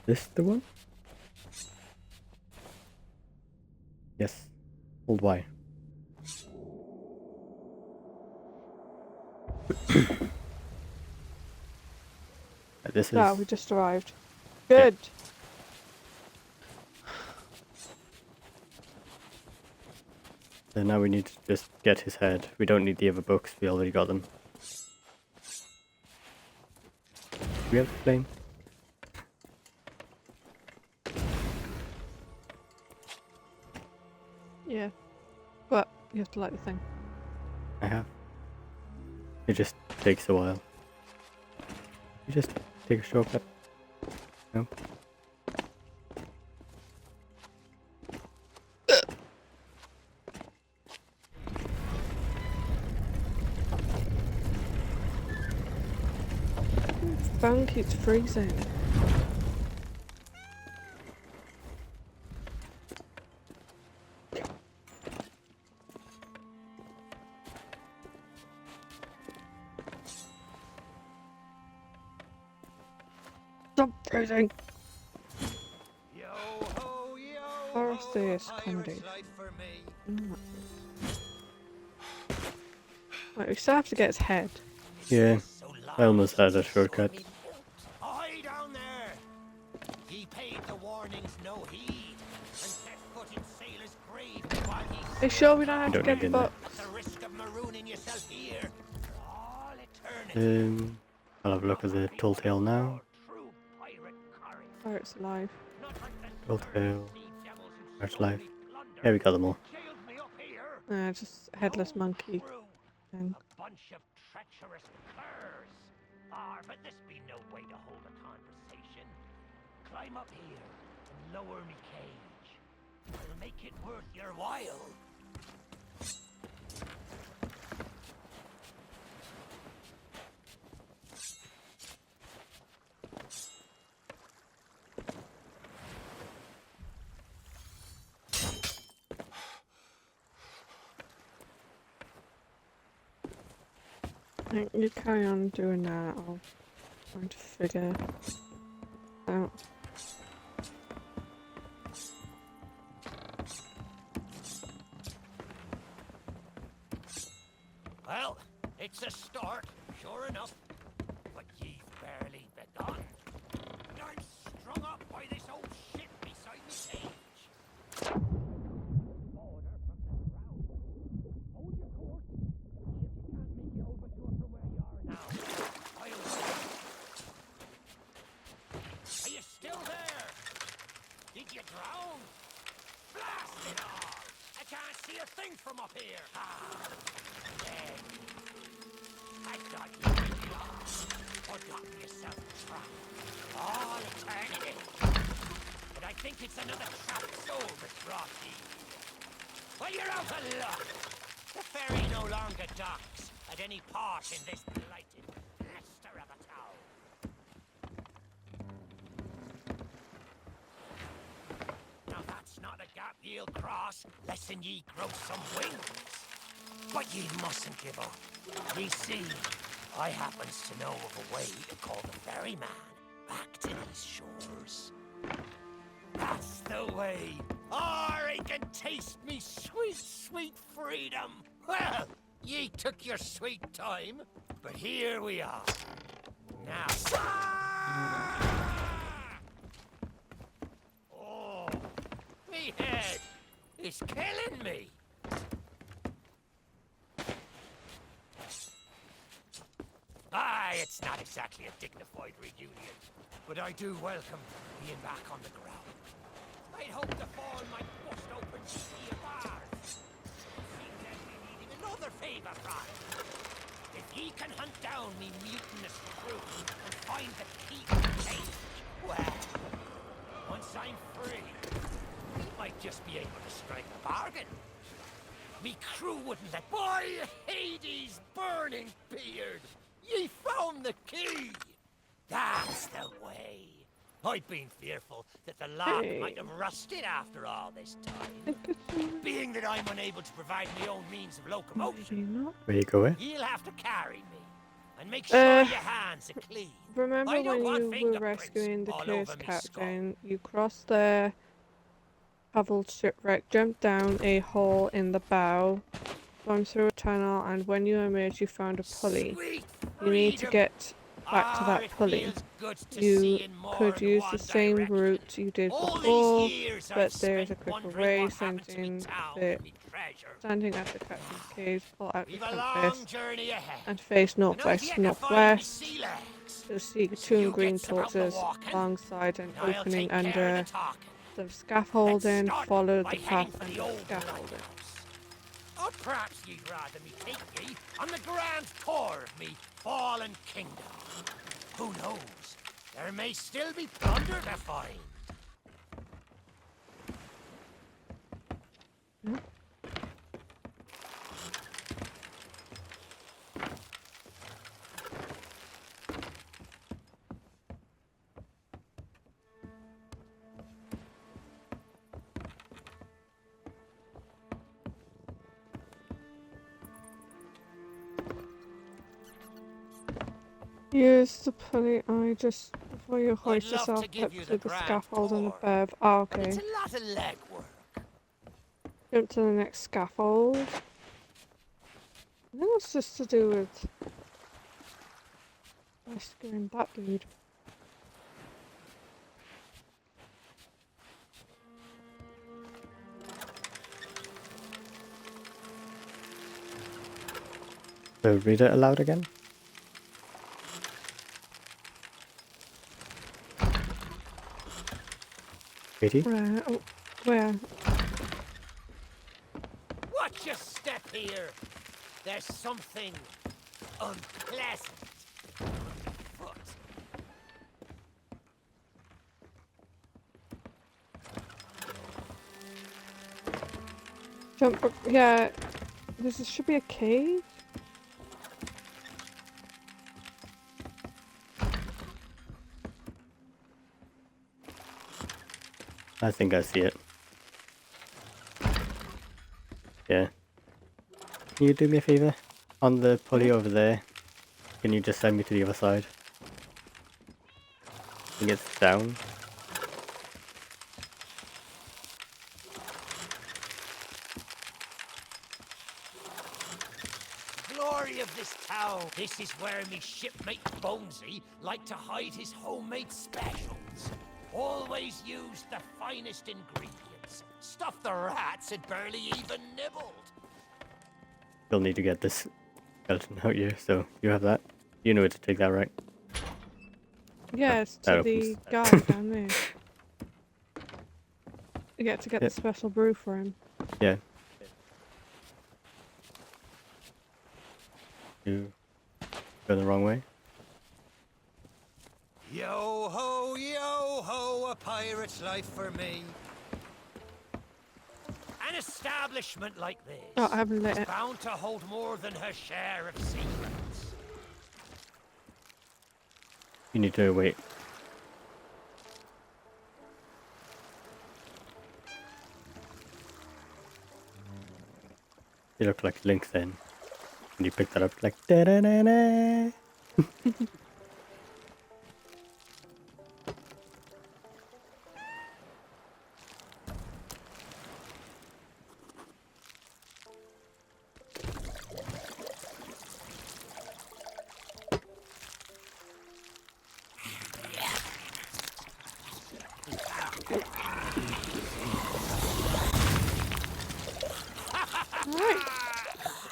this the one? Yes. Hold Y. This No, is... we just arrived. Yeah. Good. So now we need to just get his head. We don't need the other books, we already got them. Do we have the flame? Yeah. But you have to light the thing. I have. It just takes a while. You just take a shortcut. No? Phone keeps freezing. Stop freezing. Yo ho, yo Forest ho, is Irish comedy. life for me. Wait, we still have to get his head. Yeah. So long I almost had a since you saw shortcut. me built. Ahoy down there! He paid the warnings no heed, and set foot in sailor's grave while he Are you sure we don't have You to don't get need the it, no. book? at the risk of marooning yourself here for all eternity. I'll have a look at the tall tale now. True pirate courage. Pirate's alive. Not like the Tall tale. sea devils who Pirate's stole life. me plunder. Yeah, we got them all. Jailed me up here. Just headless No monkey crew. thing. A bunch of treacherous curs. But this be no way to hold a conversation. Climb up here and lower me cage. I'll make it worth your while. I think you carry on doing that. I'll try to figure out. Well, it's a start, sure enough. But ye've barely begun. I'm strung up by this old shit beside me cage. Order from the ground. Hold your course. If you can't make it over to her from where you are now, I'll... Are you still there? Did you drown? Blast it all! I can't see a thing from up here. Dead. I thought you were lost. Forgotten yourself trapped. All eternity. But I think it's another trapped soul that's brought you. Well, you're out of luck. The ferry no longer docks at any port in this blighted blister of a town. Now that's not a gap ye'll cross, less'n ye grow some wings. But ye mustn't give up. Ye see, I happens to know of a way to call the ferryman back to these shores. That's the way. Or he can taste me sweet, sweet freedom. Well, ye took your sweet time, but here we are. Now. Oh, me head is killing me. It's not exactly a dignified reunion, but I do welcome being back on the ground. I'd hoped the fall might bust open the sea of bars. Seems as we needing another favour from. If ye can hunt down me mutinous crew and find the key to the cage, well, once I'm free, we might just be able to strike a bargain. Me crew wouldn't let... By Hades' burning beard! Ye found the key! That's the way. I'd been fearful that the lock might have rusted after all this time. Being that I'm unable to provide my own means of locomotion, Where you going? you'll have to carry me. And make sure your hands are clean. Remember I don't when want you were fingerprints rescuing the all cursed over me skull. captain, you crossed the Haveled shipwreck, jumped down a hole in the bow, swam through a tunnel, and when you emerged, you found a pulley. Sweet You need to freedom. get back to that It pulley. feels good to You see in more could than use the one same direction. route you did All these before, years but I've there's spent a quicker wondering way. what happened to me town and me treasure. Standing at the captain's cage, pull out your We've a long compass journey ahead. and face And I've northwest yet to find me northwest. sea legs. You'll see So two you green get some out the torches walking, alongside an and I'll opening take care of the under talking. the Let's scaffolding. start Follow by the heading path for under the the old scaffolding. lighthouse. Or perhaps you'd rather me take ye on the grand tour of me fallen kingdom. Who knows? There may still be plunder to find. Use the pulley eye just before you I'd hoist love yourself to give up you to the the grand scaffolding tour, above. Oh, but it's okay. a lot of legwork. Jump to the next scaffold. I think it's just to do with rescuing that dude. So read it aloud again. Katie? Where? Oh, where? Watch your step here. There's something unpleasant underfoot. Jump. Yeah. Should be a cave. I think I see it. Yeah. Can you do me a favor? On the pulley over there, can you just send me to the other side? I think it's down. Glory of this town. This is where me shipmate Bonesy liked to hide his homemade specials. Always used the finest ingredients. Stuff the rats had barely even nibbled. You'll need to get this skeleton out here, so you have that. You know where to take that, right? Yes, that to opens the that. guard down there. You get to get Yep. the special brew for him. Yeah. You go the wrong way. Yo ho, a pirate's life for me. An establishment like this Oh, I haven't lit is it. bound to hold more than her share of secrets. You need to wait. You look like Link then. And you pick that up like da da da da.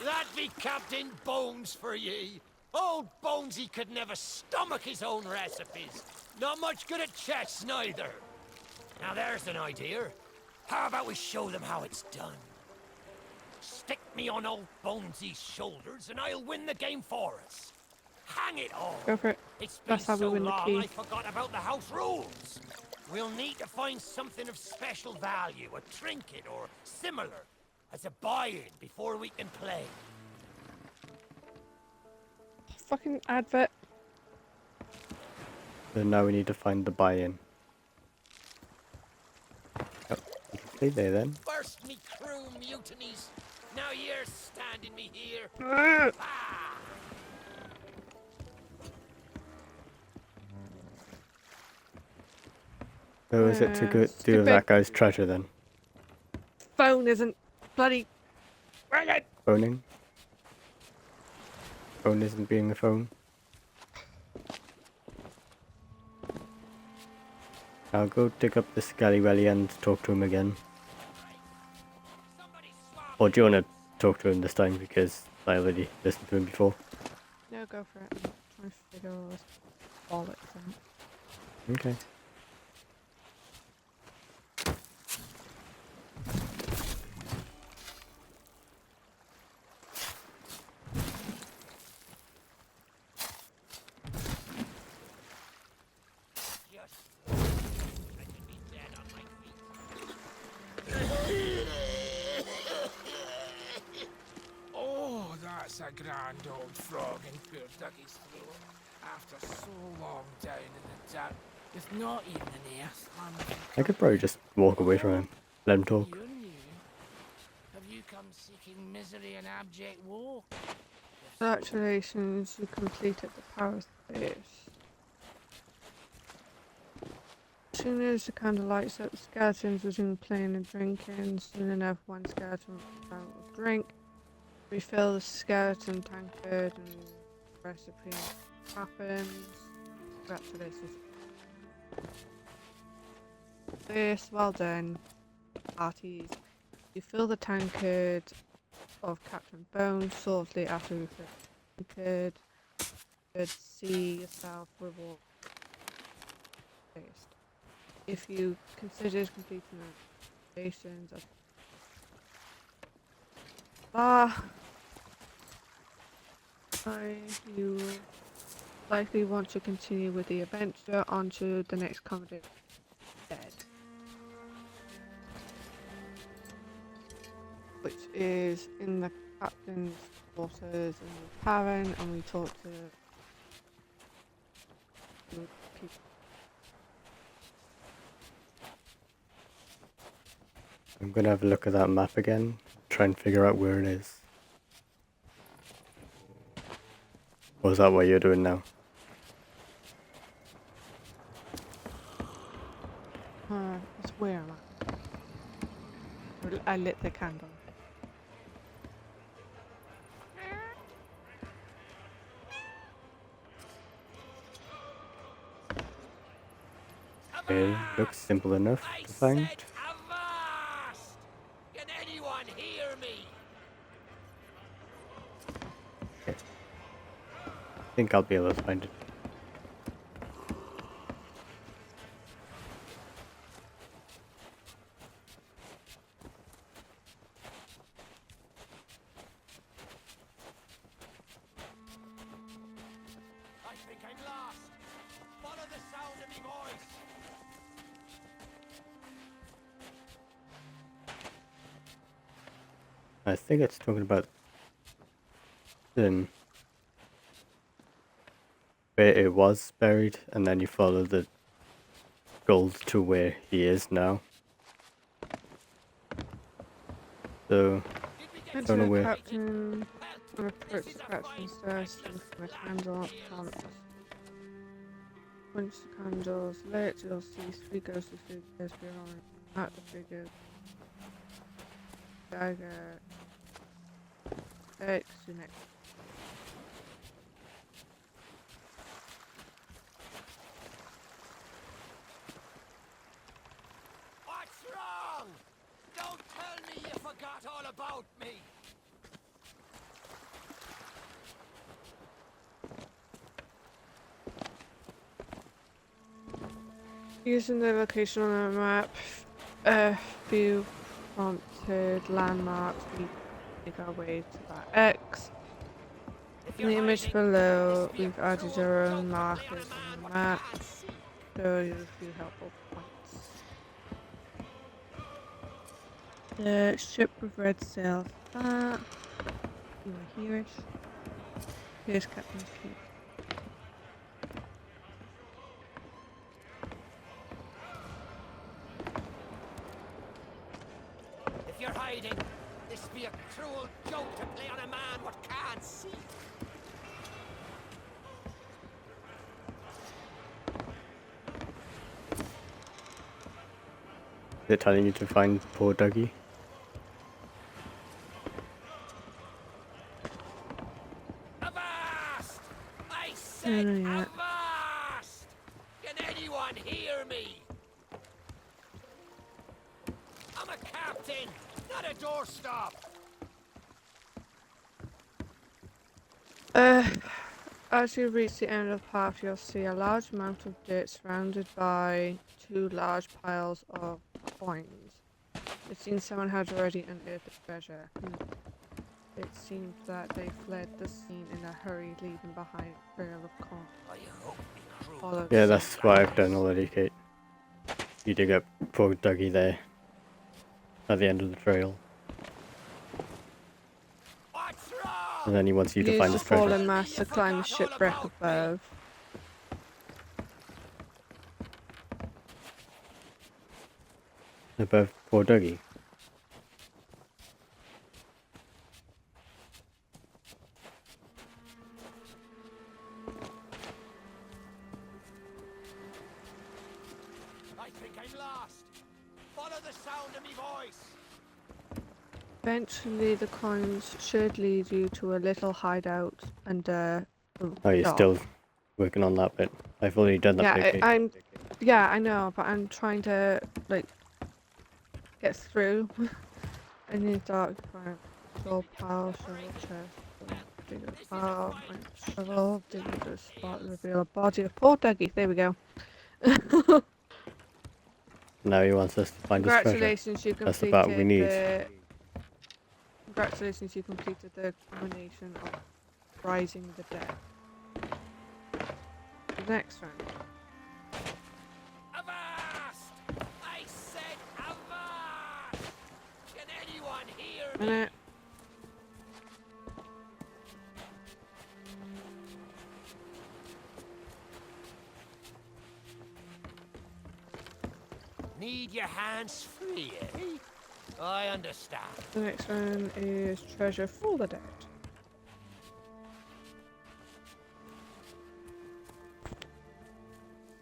That be Captain Bones for ye. Old Bonesy could never stomach his own recipes. Not much good at chess, neither. Now there's an idea. How about we show them how it's done? Stick me on old Bonesy's shoulders and I'll win the game for us. Hang it all. Go for it. It's been That's how we so win the long key. I forgot about the house rules. We'll need to find something of special value, a trinket or similar, as a buy-in before we can play. Fucking advert. So now we need to find the buy-in. Oh, you can stay there then. First me crew mutinies, now you're standing me here. Ah! So is it to go do Stupid that guy's treasure then? phone isn't bloody ringing. Phoning? Phone isn't being a phone. I'll go dig up the Scallywelly and talk to him again. Or do you want to talk to him this time because I already listened to him before? No, go for it. I'm trying to figure all this bollocks out. Okay. Oh, that's a grand old frog in poor Dougie's throat. After so long down in the dirt, with not even an earth hand. I could probably just walk away from him. Let him talk. You're new. Have you come seeking misery and abject woe? Congratulations, you completed the power stage. As soon as the candle lights up, the skeletons resume playing and drinking. Soon enough, one skeleton will drink. Refill the skeleton tankard and the recipe happens. Congratulations. This, well done, parties. You fill the tankard of Captain Bones shortly after you fill the tankard. You should see yourself reward based. If you consider completing the stations of you likely want to continue with the adventure onto the next comedy dead, which is in the captain's quarters in the tavern, and we talk to people. I'm gonna have a look at that map again, try and figure out where it is. Or is that what you're doing now? It's where am I lit the candle. It looks simple enough to find. Avast! Can anyone hear me? I think I'll be able to find it. I think I'm lost. Follow the sound of me voice. I think it's talking about where it was buried, and then you follow the gold to where he is now. So, Went don't to know the where. captain, and approached the captain's desk and from a candle up front. Once the candles lit, you'll see three ghostly figures behind. At the figure, dagger, X, the next. What's wrong? Don't tell me you forgot all about me. Using the location on the map, view prompted landmarks, we make our way to that X. If In the you're image hiding, below, this be a we've added cruel our joke own to play markers on a on man the what map, can't see. show you a few helpful points. The ship with red sails, that you are hereish. Here's Captain's Key. If you're hiding, this be a cruel joke to play on a man what can't see. Is it telling you to find poor Dougie? Avast! I I said don't know yet. avast! Can anyone hear me? I'm a captain, not a doorstop. As you reach the end of the path, you'll see a large amount of dirt surrounded by two large piles of coins. It seems someone had already unearthed the treasure. It seems that they fled the scene in a hurry, leaving behind a trail of coins. I hope me crew Follow Yeah, the that's what I've done already, Kate. You dig up poor Dougie there. At the end of the trail. What's And wrong? then he wants you to Use find the his treasure. fallen mass to climb the Forgot all shipwreck about me. above. Above poor Dougie. I think I'm lost. Follow the sound of me voice. Eventually, the coins should lead you to a little hideout under the Oh, you're dock. still working on that bit. I've already done that Yeah, bit, Kate. yeah, I know, but I'm trying to like get through. I need dark front, gold pile, shovel chest, bigger pile, shovel, dig into the spot, reveal a body of poor Dougie. There we go. Now he wants us to find his treasure. Congratulations, you That's the part we completed need. the. Congratulations, you completed the combination of rising the dead. The next one. Avast! I said avast! Can anyone hear me? Minute. Need your hands free, eh? I understand. The next one is treasure for the dead.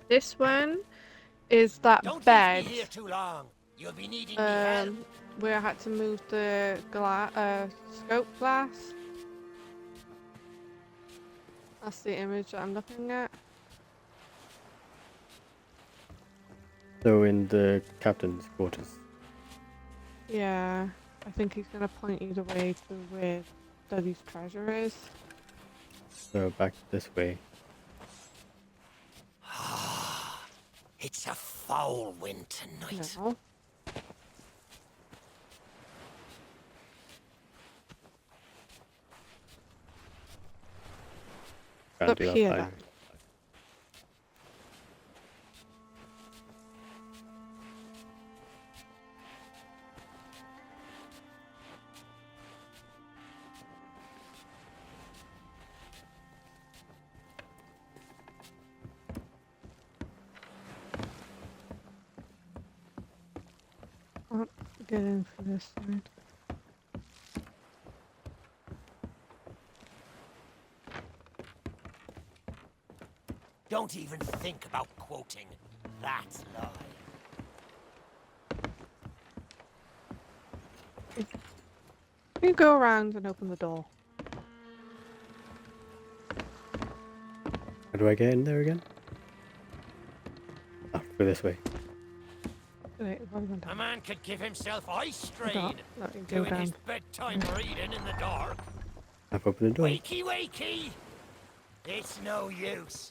This one is that Don't bed leave me here too long. You'll be needing me help. where I had to move the scope glass. That's the image that I'm looking at. So in the captain's quarters. Yeah, I think he's gonna point you the way to where Dougie's treasure is. So back this way. It's a foul wind tonight. No. Can't Up do that here, fine. then. Oh, get in for this side. Don't even think about quoting that line. You go around and open the door. How do I get in there again? Oh, go this way. Wait, what have I A done? man could give himself eye strain Stop. Let me go doing his down. bedtime reading in the dark. I've opened the door. Wakey, wakey! It's no use.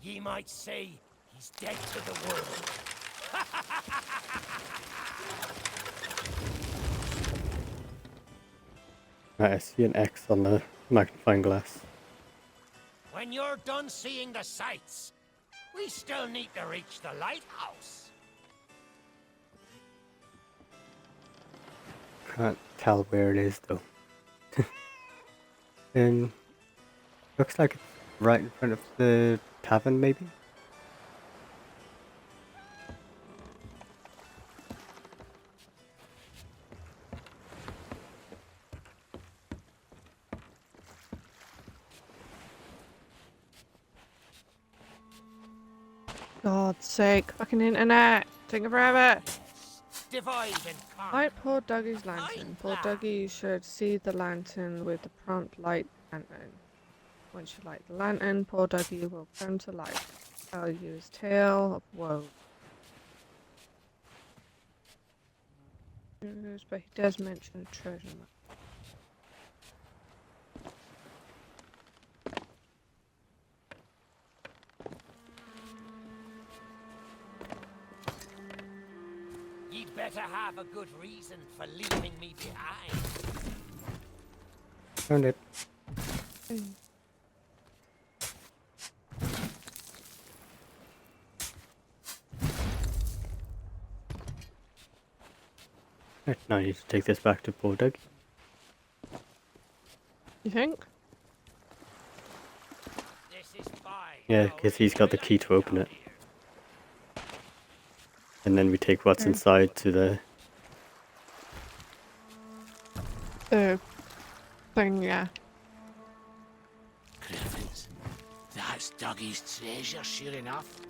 Ye might say he's dead to the world. Right, I see an X on the magnifying glass. When you're done seeing the sights, we still need to reach the lighthouse. Can't tell where it is though. And looks like it's right in front of the tavern, maybe. God's sake, fucking internet. Taking forever. divide and conquer. Light poor Dougie's Fine lantern. Poor plan. Dougie should see the lantern with the prompt light lantern. Once you light the lantern, poor Dougie will come to life. Tell you his tale of woe. But he does mention a treasure map. You'd better have a good reason for leaving me behind. Found it. Right, now I need to take this back to poor Doug. You think? This is fine. Yeah, No, because he's got the key to open down it. here. And then we take what's Okay. inside to the... The thing, yeah. Griffins, that's Dougie's treasure, sure enough.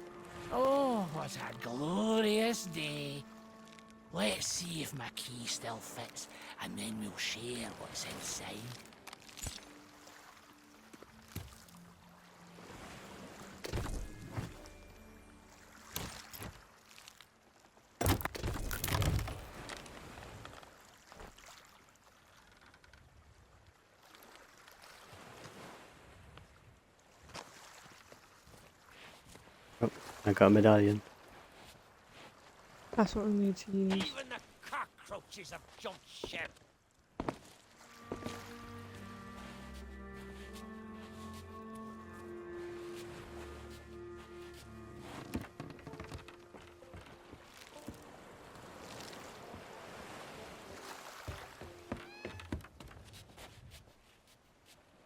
Oh, what a glorious day. Let's see if my key still fits, and then we'll share what's inside. Oh, I got a medallion. That's what we need to use. Even the cockroaches have jumped ship.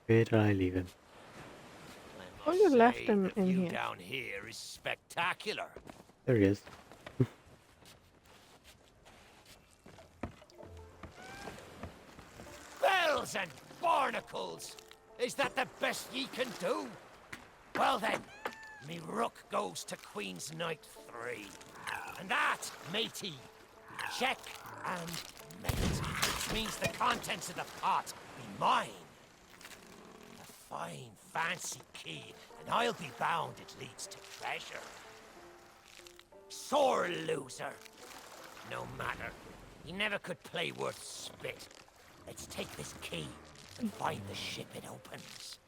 Where did I leave him? I Oh, you must left say, him the in view here. down here is spectacular. There he is. Bells and barnacles! Is that the best ye can do? Well then, me rook goes to Queen's Knight 3. And that, matey, check and mate, which means the contents of the pot be mine. A fine, fancy key, and I'll be bound it leads to treasure. Sore loser. No matter. He never could play worth spit. Let's take this key and find the ship it opens.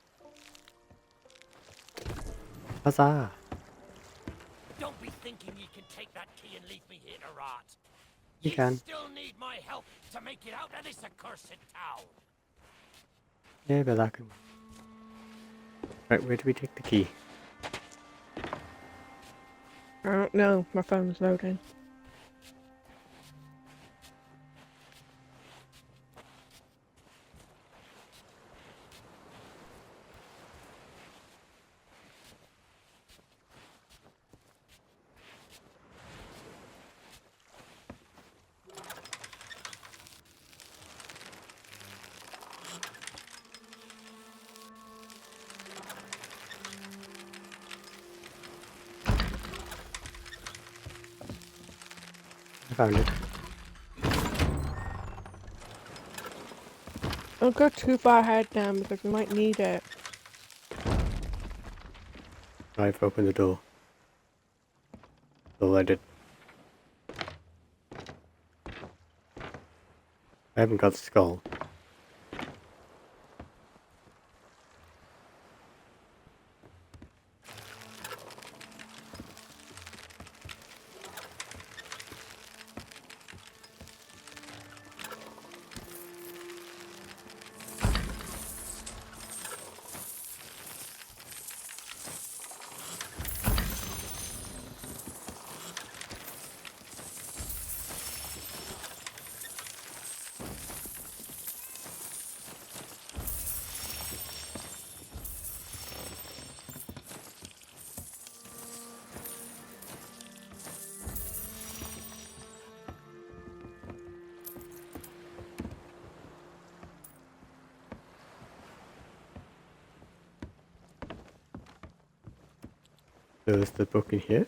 Huzzah! Don't be thinking you can take that key and leave me here to rot. You can. Still need my help to make it out of this accursed town. Yeah, but that can... Right, where do we take the key? I don't know. My phone's loading. I found it. Don't go too far ahead now because we might need it. I've opened the door. So I did. I haven't got the skull. So is the book in here?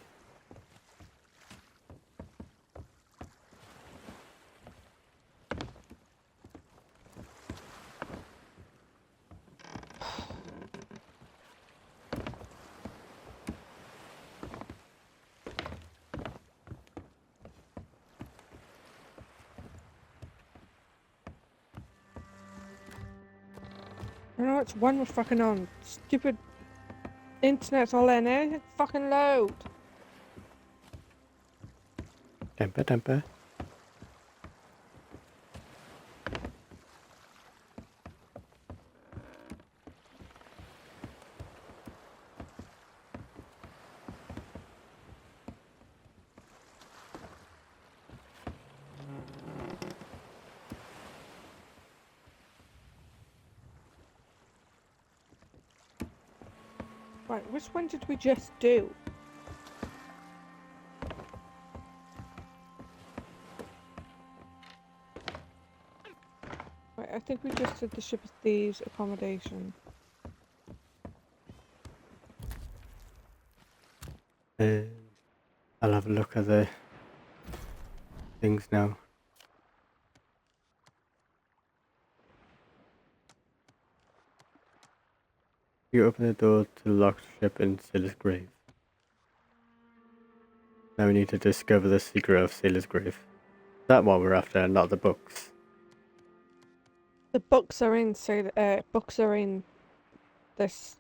I know it's one we're fucking on. Stupid internet's all in. Anything fucking load. Temper, temper. Right, which one did we just do? Right, I think we just did the Ship of Thieves accommodation. I'll have a look at the things now. You open the door to the locked ship in Sailor's Grave. Now we need to discover the secret of Sailor's Grave. Is that what we're after, not the books? The books are in books are in this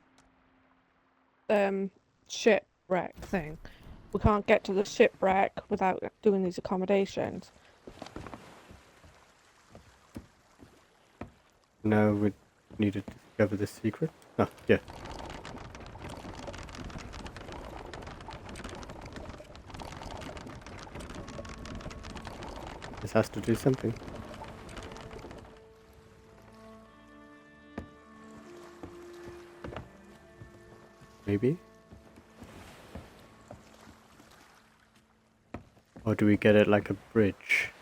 shipwreck thing. We can't get to the shipwreck without doing these accommodations. Now we need to discover the secret? Oh, yeah. This has to do something. Maybe? Or do we get it like a bridge?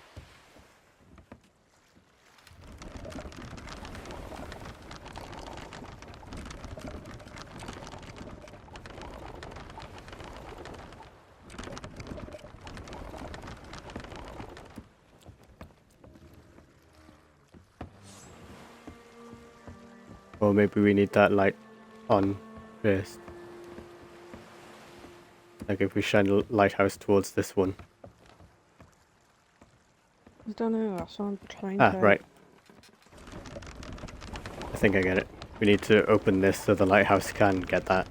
Or maybe we need that light on first. Like if we shine the lighthouse towards this one. I don't know, that's what I'm trying Ah, to... right. I think I get it. We need to open this so the lighthouse can get that.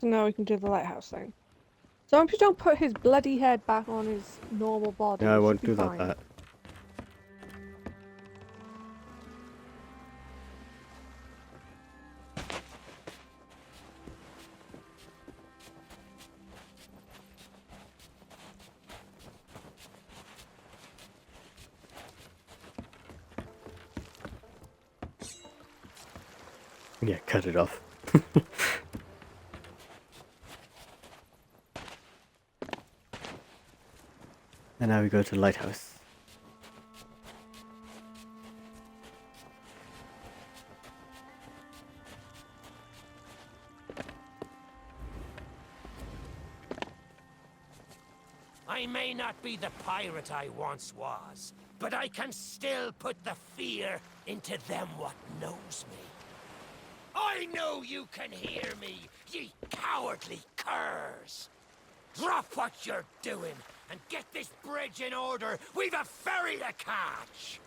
So now we can do the lighthouse thing. So if you don't put his bloody head back on his normal body, No, I he won't should be do fine. that. Yeah, cut it off. And now we go to the lighthouse. I may not be the pirate I once was, but I can still put the fear into them what knows me. I know you can hear me, ye cowardly curs! Drop what you're doing and get this bridge in order. We've a ferry to catch!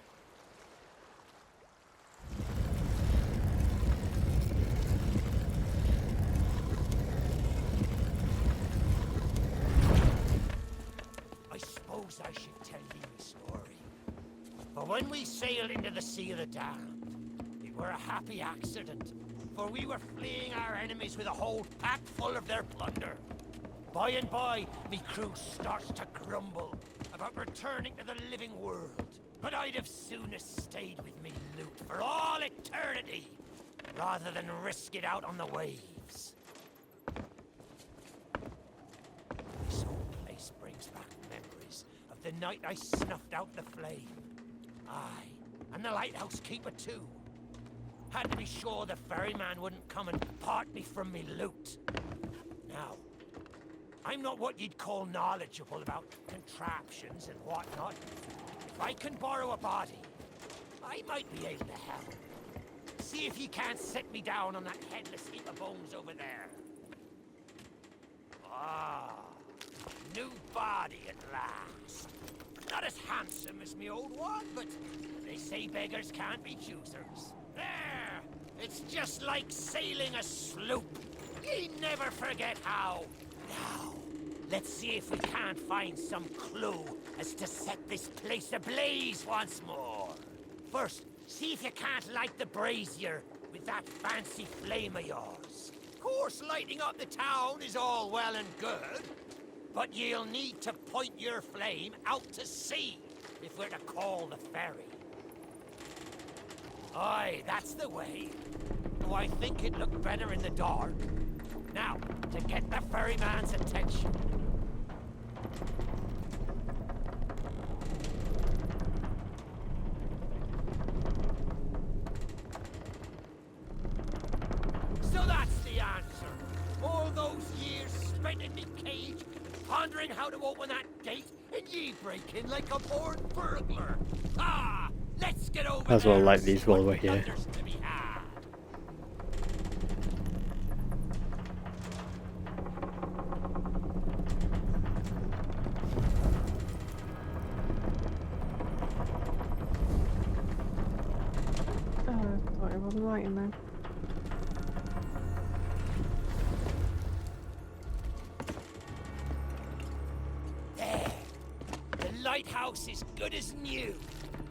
I suppose I should tell you a story. For when we sailed into the Sea of the Damned, it were a happy accident, for we were fleeing our enemies with a whole pack full of their plunder. By and by, me crew starts to grumble about returning to the living world. But I'd have sooner stayed with me loot for all eternity, rather than risk it out on the waves. This whole place brings back memories of the night I snuffed out the flame. Aye, and the lighthouse keeper too. Had to be sure the ferryman wouldn't come and part me from me loot. Now, I'm not what you'd call knowledgeable about contraptions and whatnot. If I can borrow a body, I might be able to help. See if you can't set me down on that headless heap of bones over there. Ah, new body at last. Not as handsome as me old one, but they say beggars can't be choosers. There! It's just like sailing a sloop. Ye never forget how. Now, let's see if we can't find some clue as to set this place ablaze once more. First, see if you can't light the brazier with that fancy flame of yours. Of course, lighting up the town is all well and good, but you'll need to point your flame out to sea if we're to call the ferry. Aye, that's the way. Though I think it looked better in the dark. Now, to get the ferryman's attention. So that's the answer. All those years spent in me cage, pondering how to open that gate, and ye break in like a born burglar. Ah! Let's get over As well there light and see these while what we're here. thunder's to be had. Oh, I thought it wasn't lighting then. There. The lighthouse is good as new,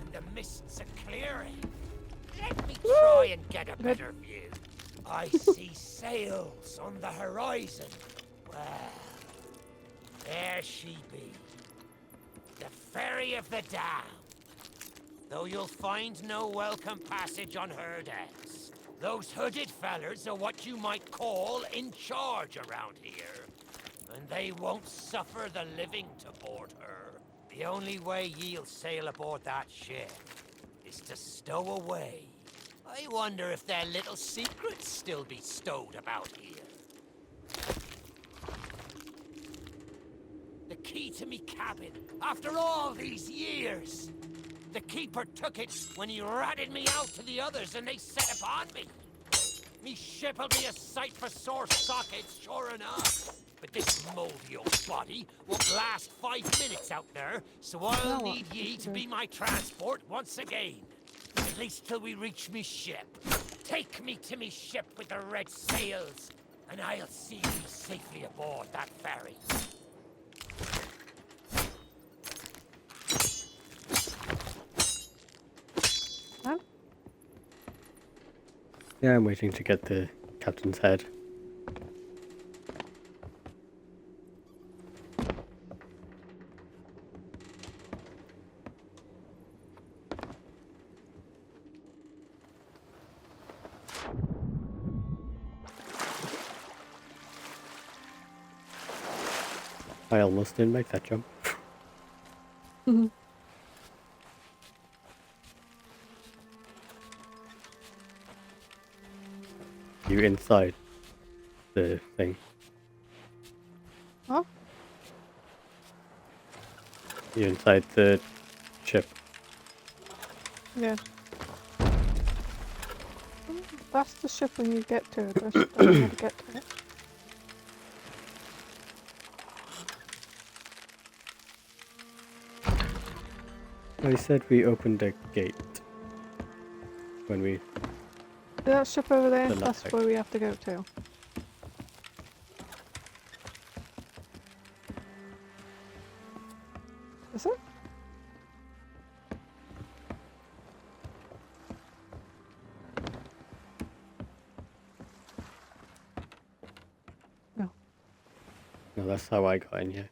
and the mists are clearing. Let me try and get a better view. I see sails on the horizon. Well, there she be. The ferry of the dam. Though you'll find no welcome passage on her decks. Those hooded fellers are what you might call in charge around here. And they won't suffer the living to board her. The only way ye'll sail aboard that ship is to stow away. I wonder if their little secrets still be stowed about here. The key to me cabin, after all these years. The keeper took it when he ratted me out to the others and they set upon me. Me ship'll be a sight for sore sockets, sure enough. But this moldy old body won't last 5 minutes out there, so I'll need ye to be my transport once again. At least till we reach me ship. Take me to me ship with the red sails, and I'll see ye safely aboard that ferry. Huh? Yeah, I'm waiting to get the captain's head. I almost didn't make that jump. You inside the thing. Huh? You inside the ship. Yeah. That's the ship when you get to it. I just don't know how to get to it. I said we opened a gate when we. That ship over there, The that's left where we have to go to. Is it? No. No, that's how I got in here.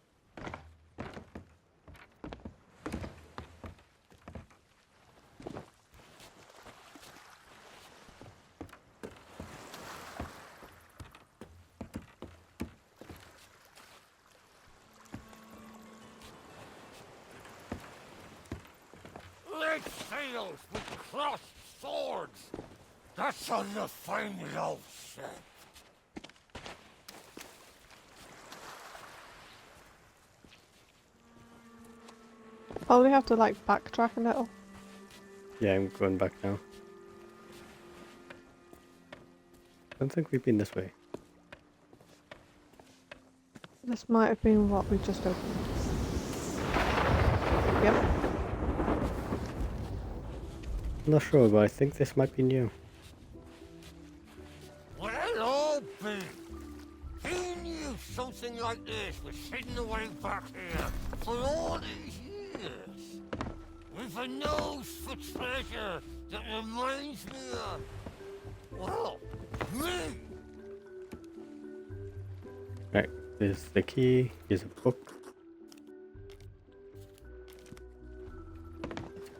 Red sails with crossed swords. That's on the fine low set. Probably have to like backtrack a little. Yeah, I'm going back now. Don't think we've been this way. This might have been what we just opened. Yep. I'm not sure, but I think this might be new. Well, I'll be. Who knew something like this was hidden away back here for all these years? With a nose for treasure that reminds me of, well, me. Right, there's the key, here's a book.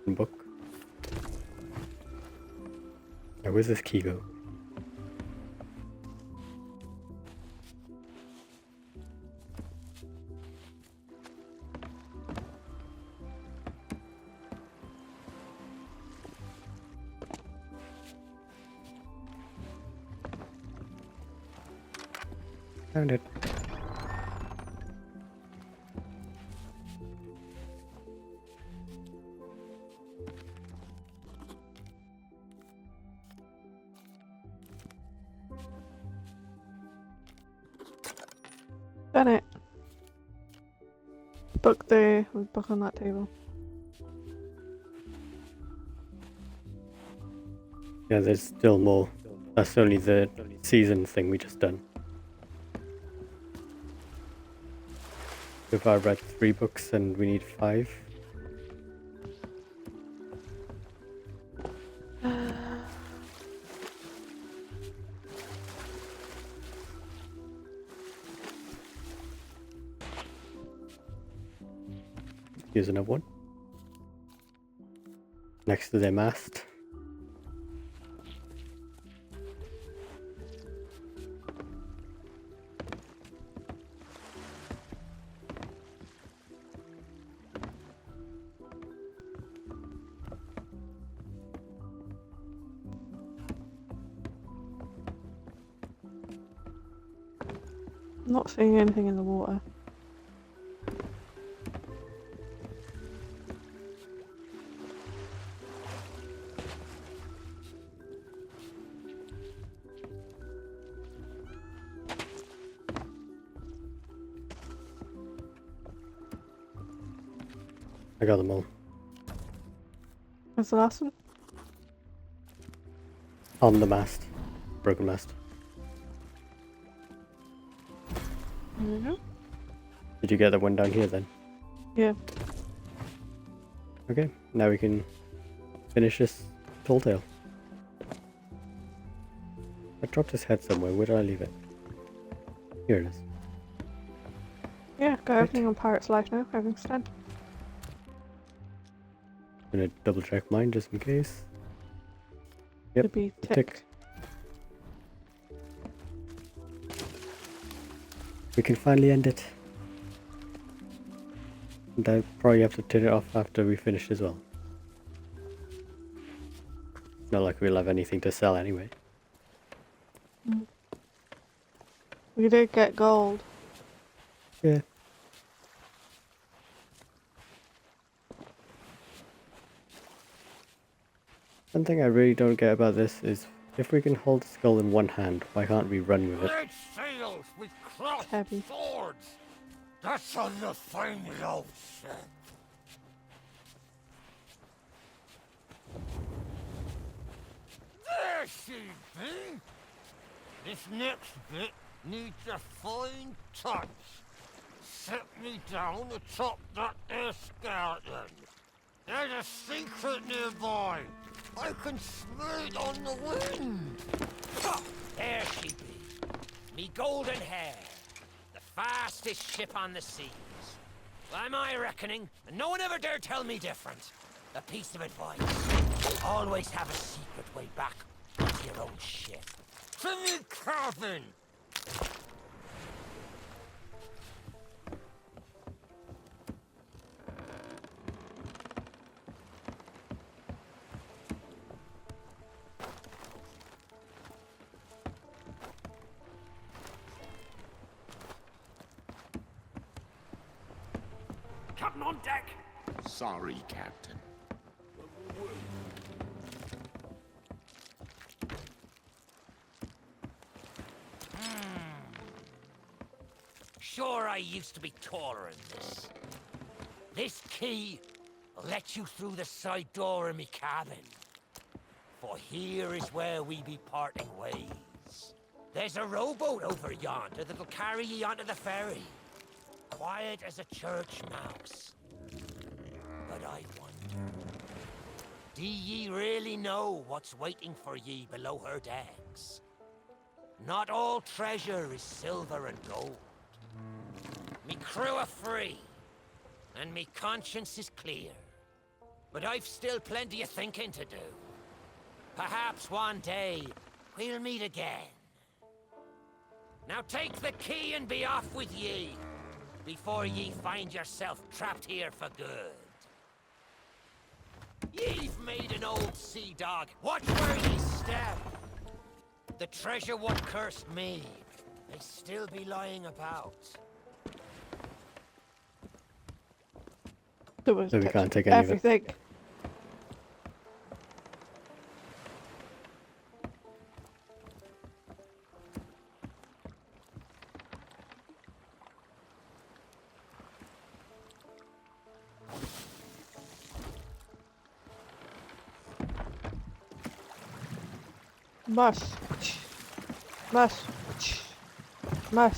Book. Now, where's this key go? Found it. Done it. Book there. Book on that table. Yeah, there's still more. That's only the season thing we just done. If I read 3 books and we need 5. Here's another one. Next to their mast. I'm not seeing anything in the water. I got them all. Where's the last one? On the mast. Broken mast. There we go. Did you get the one down here then? Yeah. Okay, now we can finish this tall tale. I dropped his head somewhere. Where did I leave it? Here it is. Yeah, got everything on Pirate's Life now. Everything's done. I'm gonna double check mine just in case. Yep, Should be tick. tick. We can finally end it. And I probably have to turn it off after we finish as well. Not like we'll have anything to sell anyway. We did get gold. Yeah. One thing I really don't get about this is if we can hold the skull in one hand, why can't we run with it? Red sails with crossed Heavy. swords. That's on the fine low ship. There she be. This next bit needs a fine touch. Set me down atop that there skeleton. There's a secret nearby. I can smell it on the wind. There she be. Me golden hair. The fastest ship on the seas. By my reckoning, and no one ever dare tell me different. A piece of advice. Always have a secret way back to your own ship. To me, Calvin. Captain on deck! Sorry, Captain. Sure, I used to be taller than this. This key I'll let you through the side door of me cabin. For here is where we be parting ways. There's a rowboat over yonder that'll carry ye onto the ferry. Quiet as a church mouse. But I wonder, do ye really know what's waiting for ye below her decks? Not all treasure is silver and gold. Me crew are free, and me conscience is clear. But I've still plenty of thinking to do. Perhaps one day we'll meet again. Now take the key and be off with ye, before ye find yourself trapped here for good. Ye've made an old sea dog. Watch where ye step. The treasure what cursed me may still be lying about. There was So we can't take any of it. everything. Mush. Mush. Mush.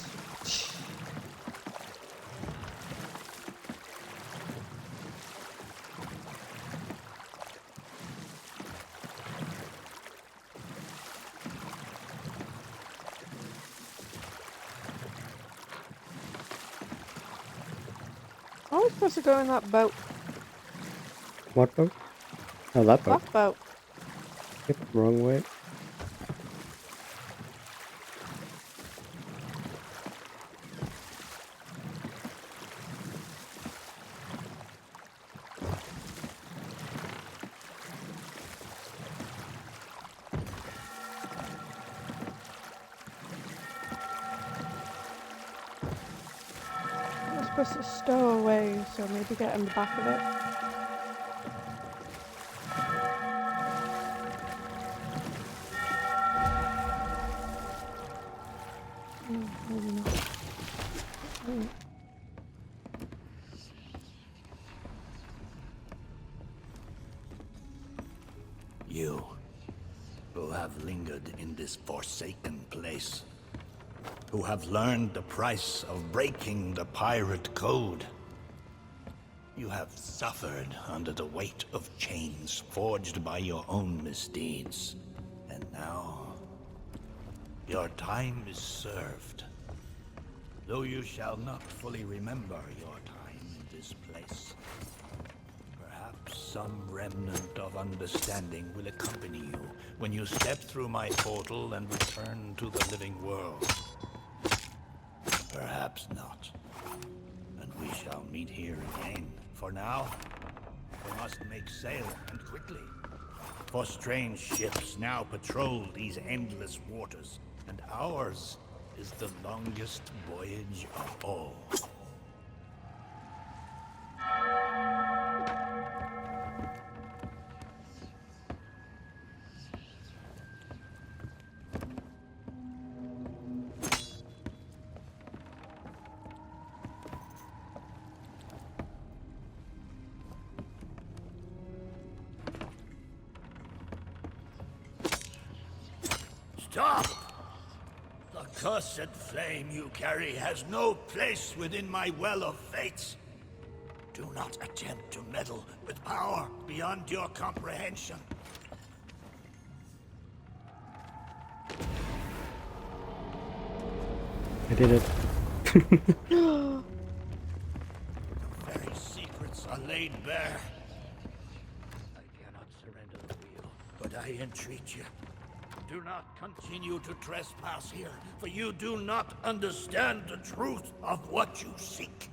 How are we supposed to go in that boat? What boat? Oh, that boat. That boat. Yep, wrong way. We're supposed to stow away, so maybe get in the back of it. Maybe not. You, who have lingered in this forsaken place, who have learned the price of breaking the pirate code. You have suffered under the weight of chains forged by your own misdeeds. And now, your time is served. Though you shall not fully remember your time in this place, perhaps some remnant of understanding will accompany you when you step through my portal and return to the living world. Perhaps not. And we shall meet here again. For now, we must make sail, and quickly. For strange ships now patrol these endless waters, and ours is the longest voyage of all. Stop! The cursed flame you carry has no place within my well of fates. Do not attempt to meddle with power beyond your comprehension. I did it. The very secrets are laid bare. I cannot surrender the wheel, but I entreat you. Do not continue to trespass here, for you do not understand the truth of what you seek.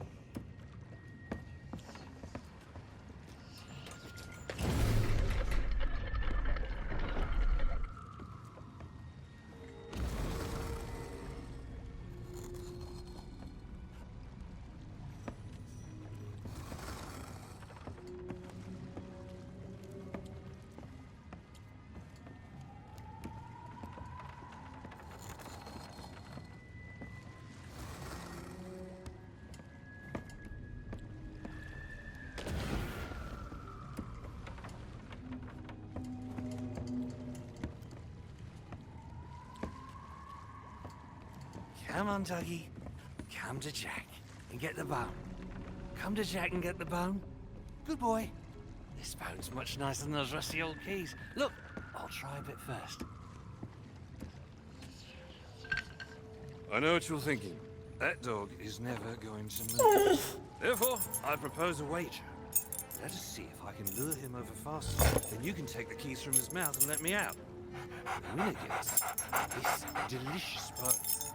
Come on, Dougie. Come to Jack and get the bone. Come to Jack and get the bone. Good boy. This bone's much nicer than those rusty old keys. Look, I'll try a bit first. I know what you're thinking. That dog is never going to move. Therefore, I propose a wager. Let us see if I can lure him over faster. Then you can take the keys from his mouth and let me out. The winner gets this delicious bone.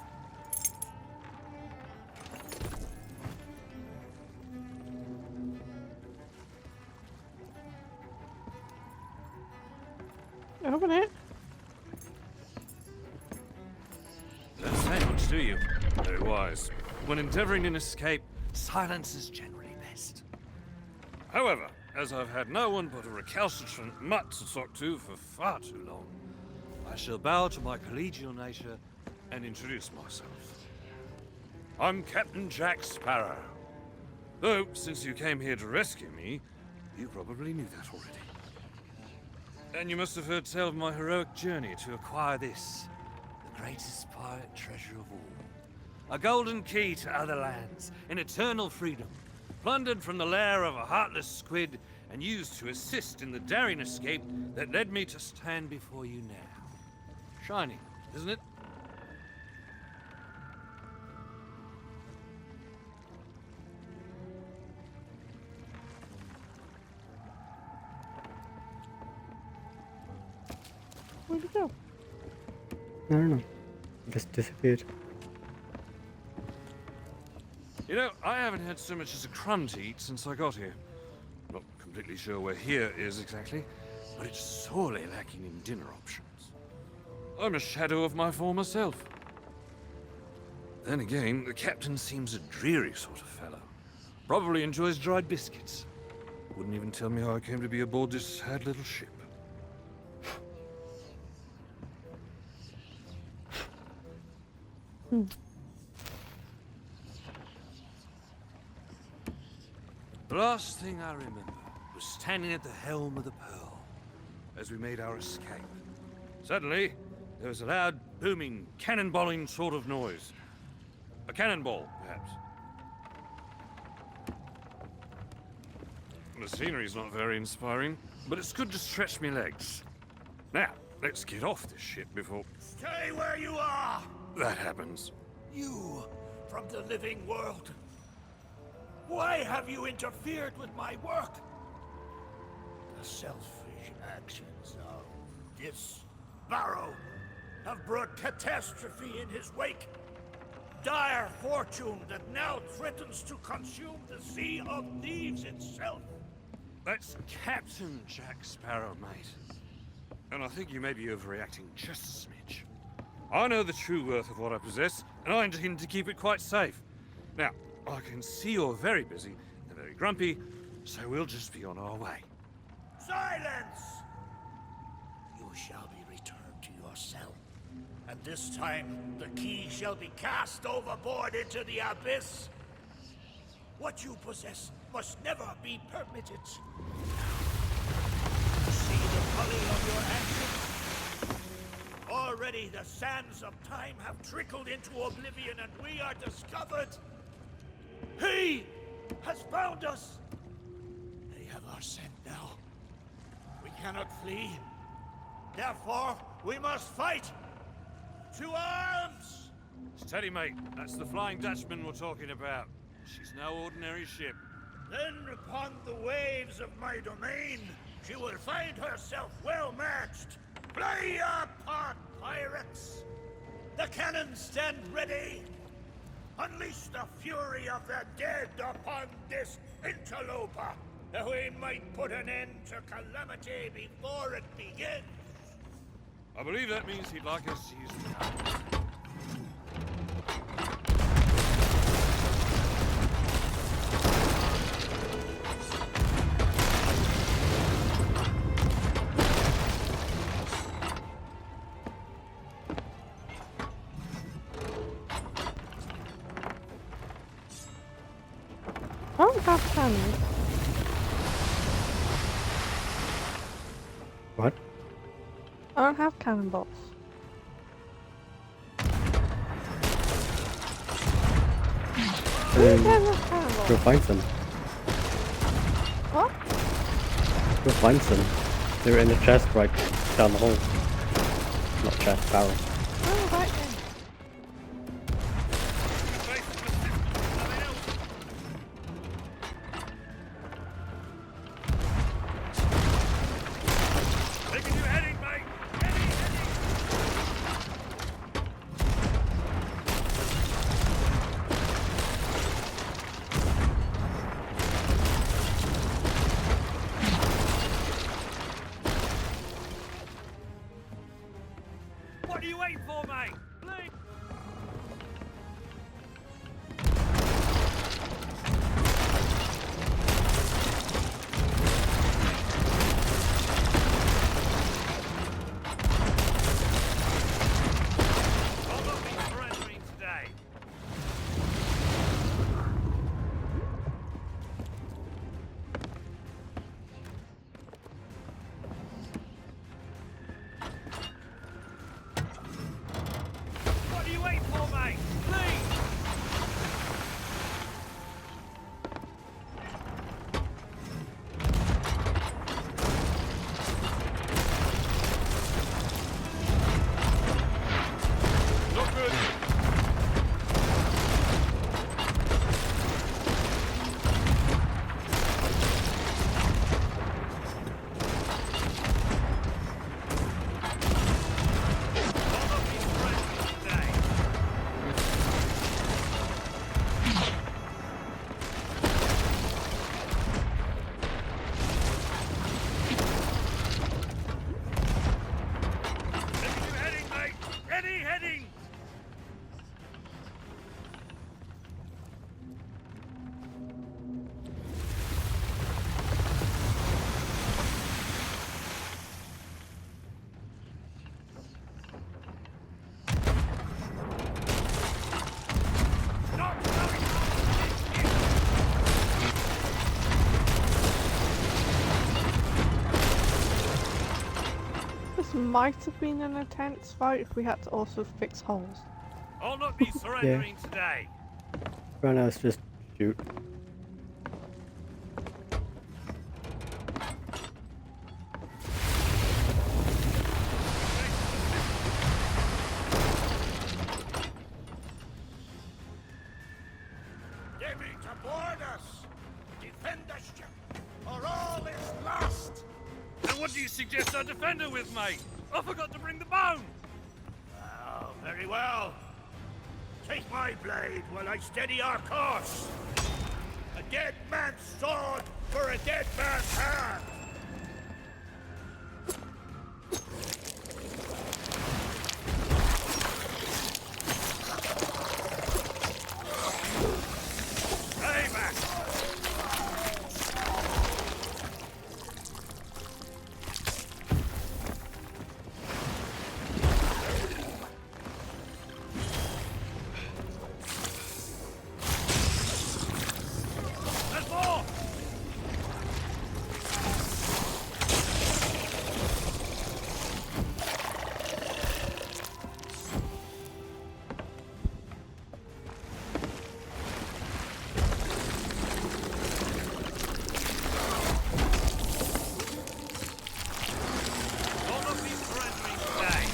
Open it. Don't say much, do you? Very wise. When endeavoring an escape, silence is generally best. However, as I've had no one but a recalcitrant mutt to talk to for far too long, I shall bow to my collegial nature and introduce myself. I'm Captain Jack Sparrow. Though, since you came here to rescue me, you probably knew that already. And you must have heard tell of my heroic journey to acquire this, the greatest pirate treasure of all. A golden key to other lands, in eternal freedom, plundered from the lair of a heartless squid and used to assist in the daring escape that led me to stand before you now. Shiny, isn't it? Where'd it go? I don't know. Just disappeared. You know, I haven't had so much as a crumb to eat since I got here. Not completely sure where here is exactly, but it's sorely lacking in dinner options. I'm a shadow of my former self. Then again, the captain seems a dreary sort of fellow. Probably enjoys dried biscuits. Wouldn't even tell me how I came to be aboard this sad little ship. The last thing I remember was standing at the helm of the Pearl as we made our escape. Suddenly, there was a loud, booming, cannonballing sort of noise. A cannonball, perhaps. The scenery's not very inspiring, but it's good to stretch me legs. Now, let's get off this ship before Stay where you are! that happens. You, from the living world. Why have you interfered with my work? The selfish actions of this Barrow have brought catastrophe in his wake. Dire fortune that now threatens to consume the Sea of Thieves itself. That's Captain Jack Sparrow, mate. And I think you may be overreacting just a smidge. I know the true worth of what I possess, and I intend to keep it quite safe. Now, I can see you're very busy and very grumpy, so we'll just be on our way. Silence! You shall be returned to your cell. And this time, the key shall be cast overboard into the abyss. What you possess must never be permitted. See the folly of your actions? Already the sands of time have trickled into oblivion and we are discovered. He has found us. They have our scent now. We cannot flee. Therefore, we must fight. To arms! Steady, mate. That's the Flying Dutchman we're talking about. She's no ordinary ship. Then upon the waves of my domain, she will find herself well matched. Play your part, pirates! The cannons stand ready! Unleash the fury of the dead upon this interloper, that we might put an end to calamity before it begins! I believe that means he'd like us to use the cannons. I don't have cannons. What? I don't have cannonballs. Go find some. What? Go find some. They're in the chest right down the hall. Not chest, barrel. Oh, right then. Taking you heading, mate! Heading! What are you waiting for, mate? Please! I'll not be surrendering today. What are you waiting for, mate? Please! Not good. I'll not be surrendering today. Taking you heading, mate! Heading! Not going This might have been an intense fight if we had to also fix holes. I'll not be surrendering today. Right now it's just shoot. Get me to board us! Defend the ship, or all is lost! And what do you suggest I defend her with, mate? I forgot to bring the bone! Oh, very well. Take my blade while I steady our course. A dead man's sword for a dead man's hand! Payback! There's more! I'll not be surrendering today.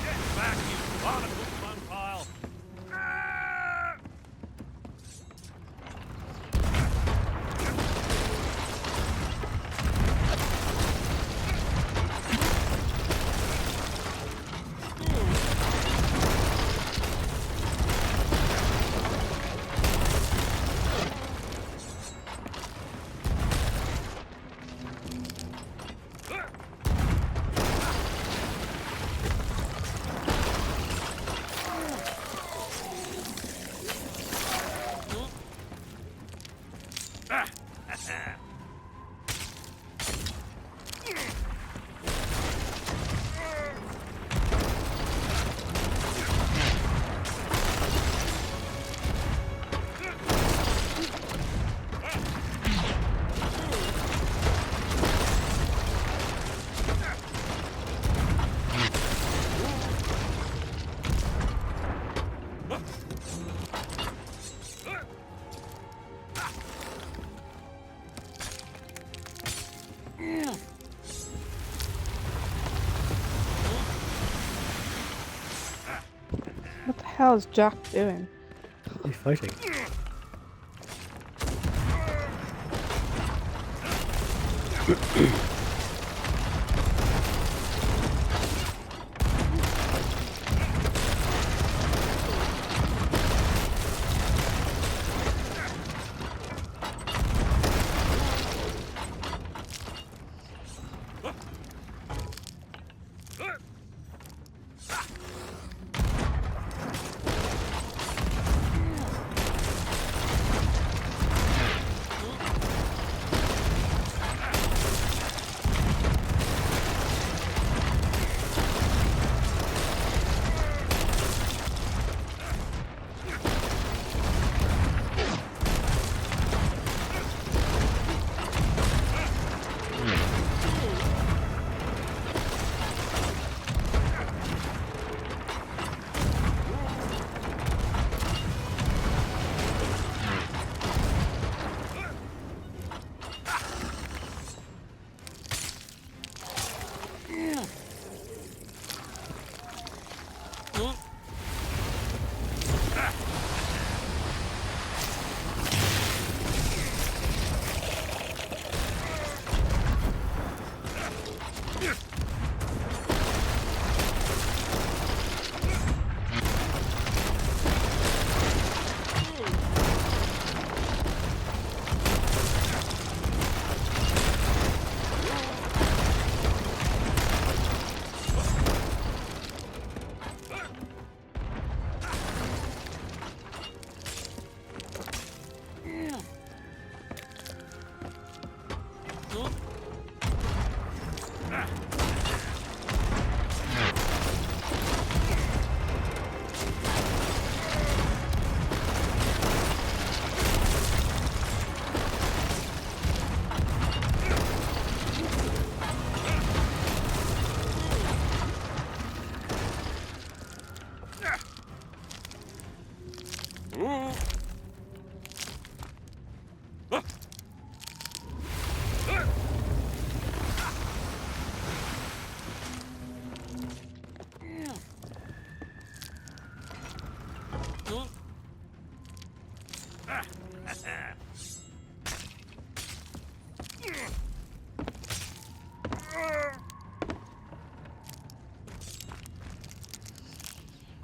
Get back, you barnacle fun pile! Ah! hell is Jack doing? He's fighting.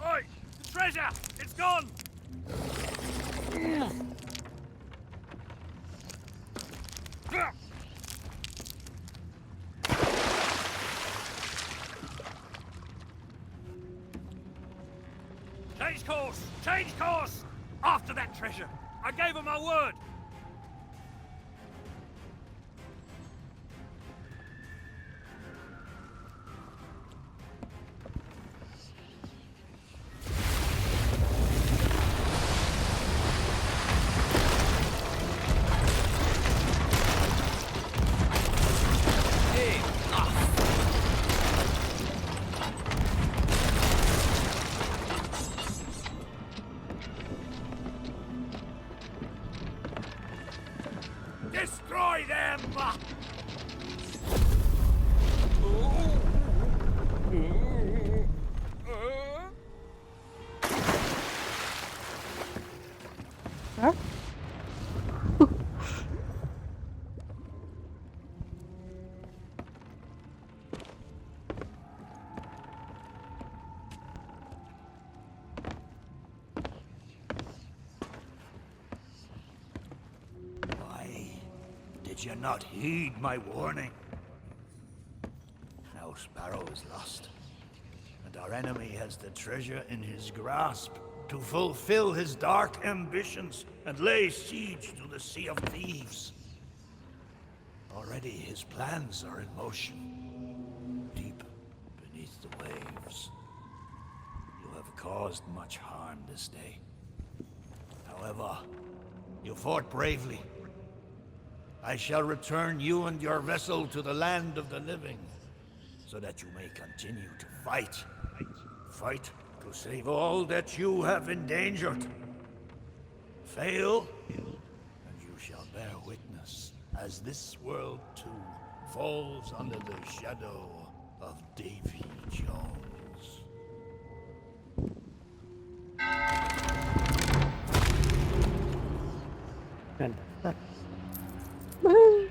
Oi! The treasure! It's gone! Change course! Change course! After that treasure! I gave her my word! Destroy them! Huh? Why did you not heed my warning? Now Sparrow is lost, and our enemy has the treasure in his grasp to fulfill his dark ambitions and lay siege to the Sea of Thieves. Already his plans are in motion, deep beneath the waves. You have caused much harm this day. However, you fought bravely. I shall return you and your vessel to the land of the living, so that you may continue to fight. Fight to save all that you have endangered. Fail, and you shall bear witness as this world too falls under the shadow of Davy Jones. And that's that. Woohoo!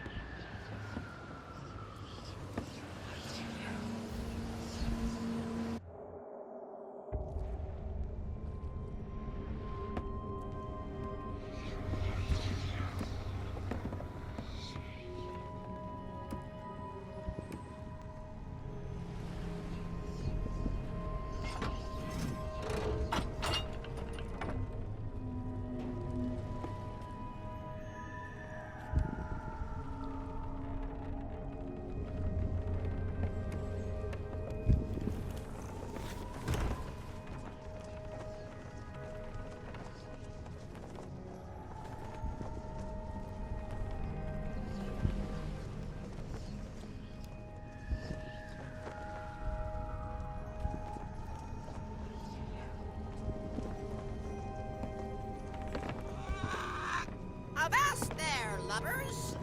Avast there, lubbers!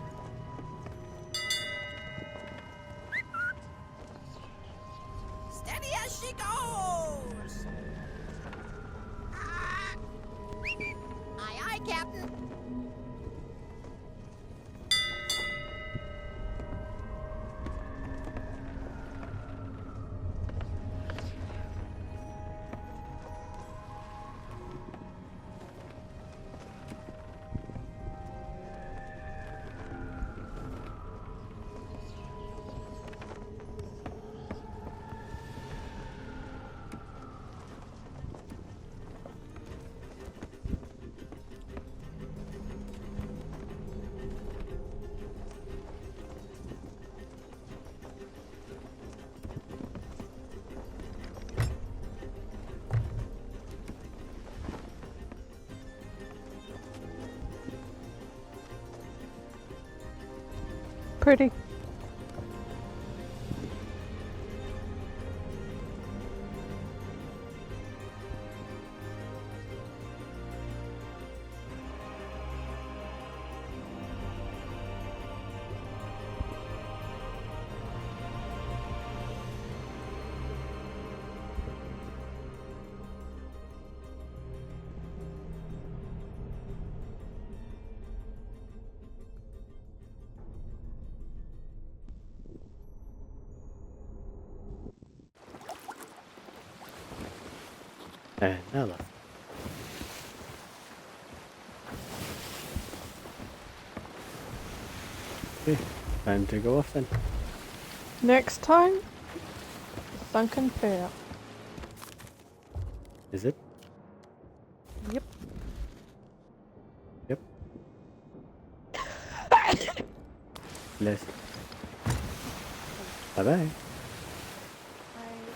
Steady as she goes! Aye, aye, Captain. Pretty. And now that's okay. Time to go off then. Next time, Sunken Fair. Is it? Yep. Yep. Bless. Bye bye.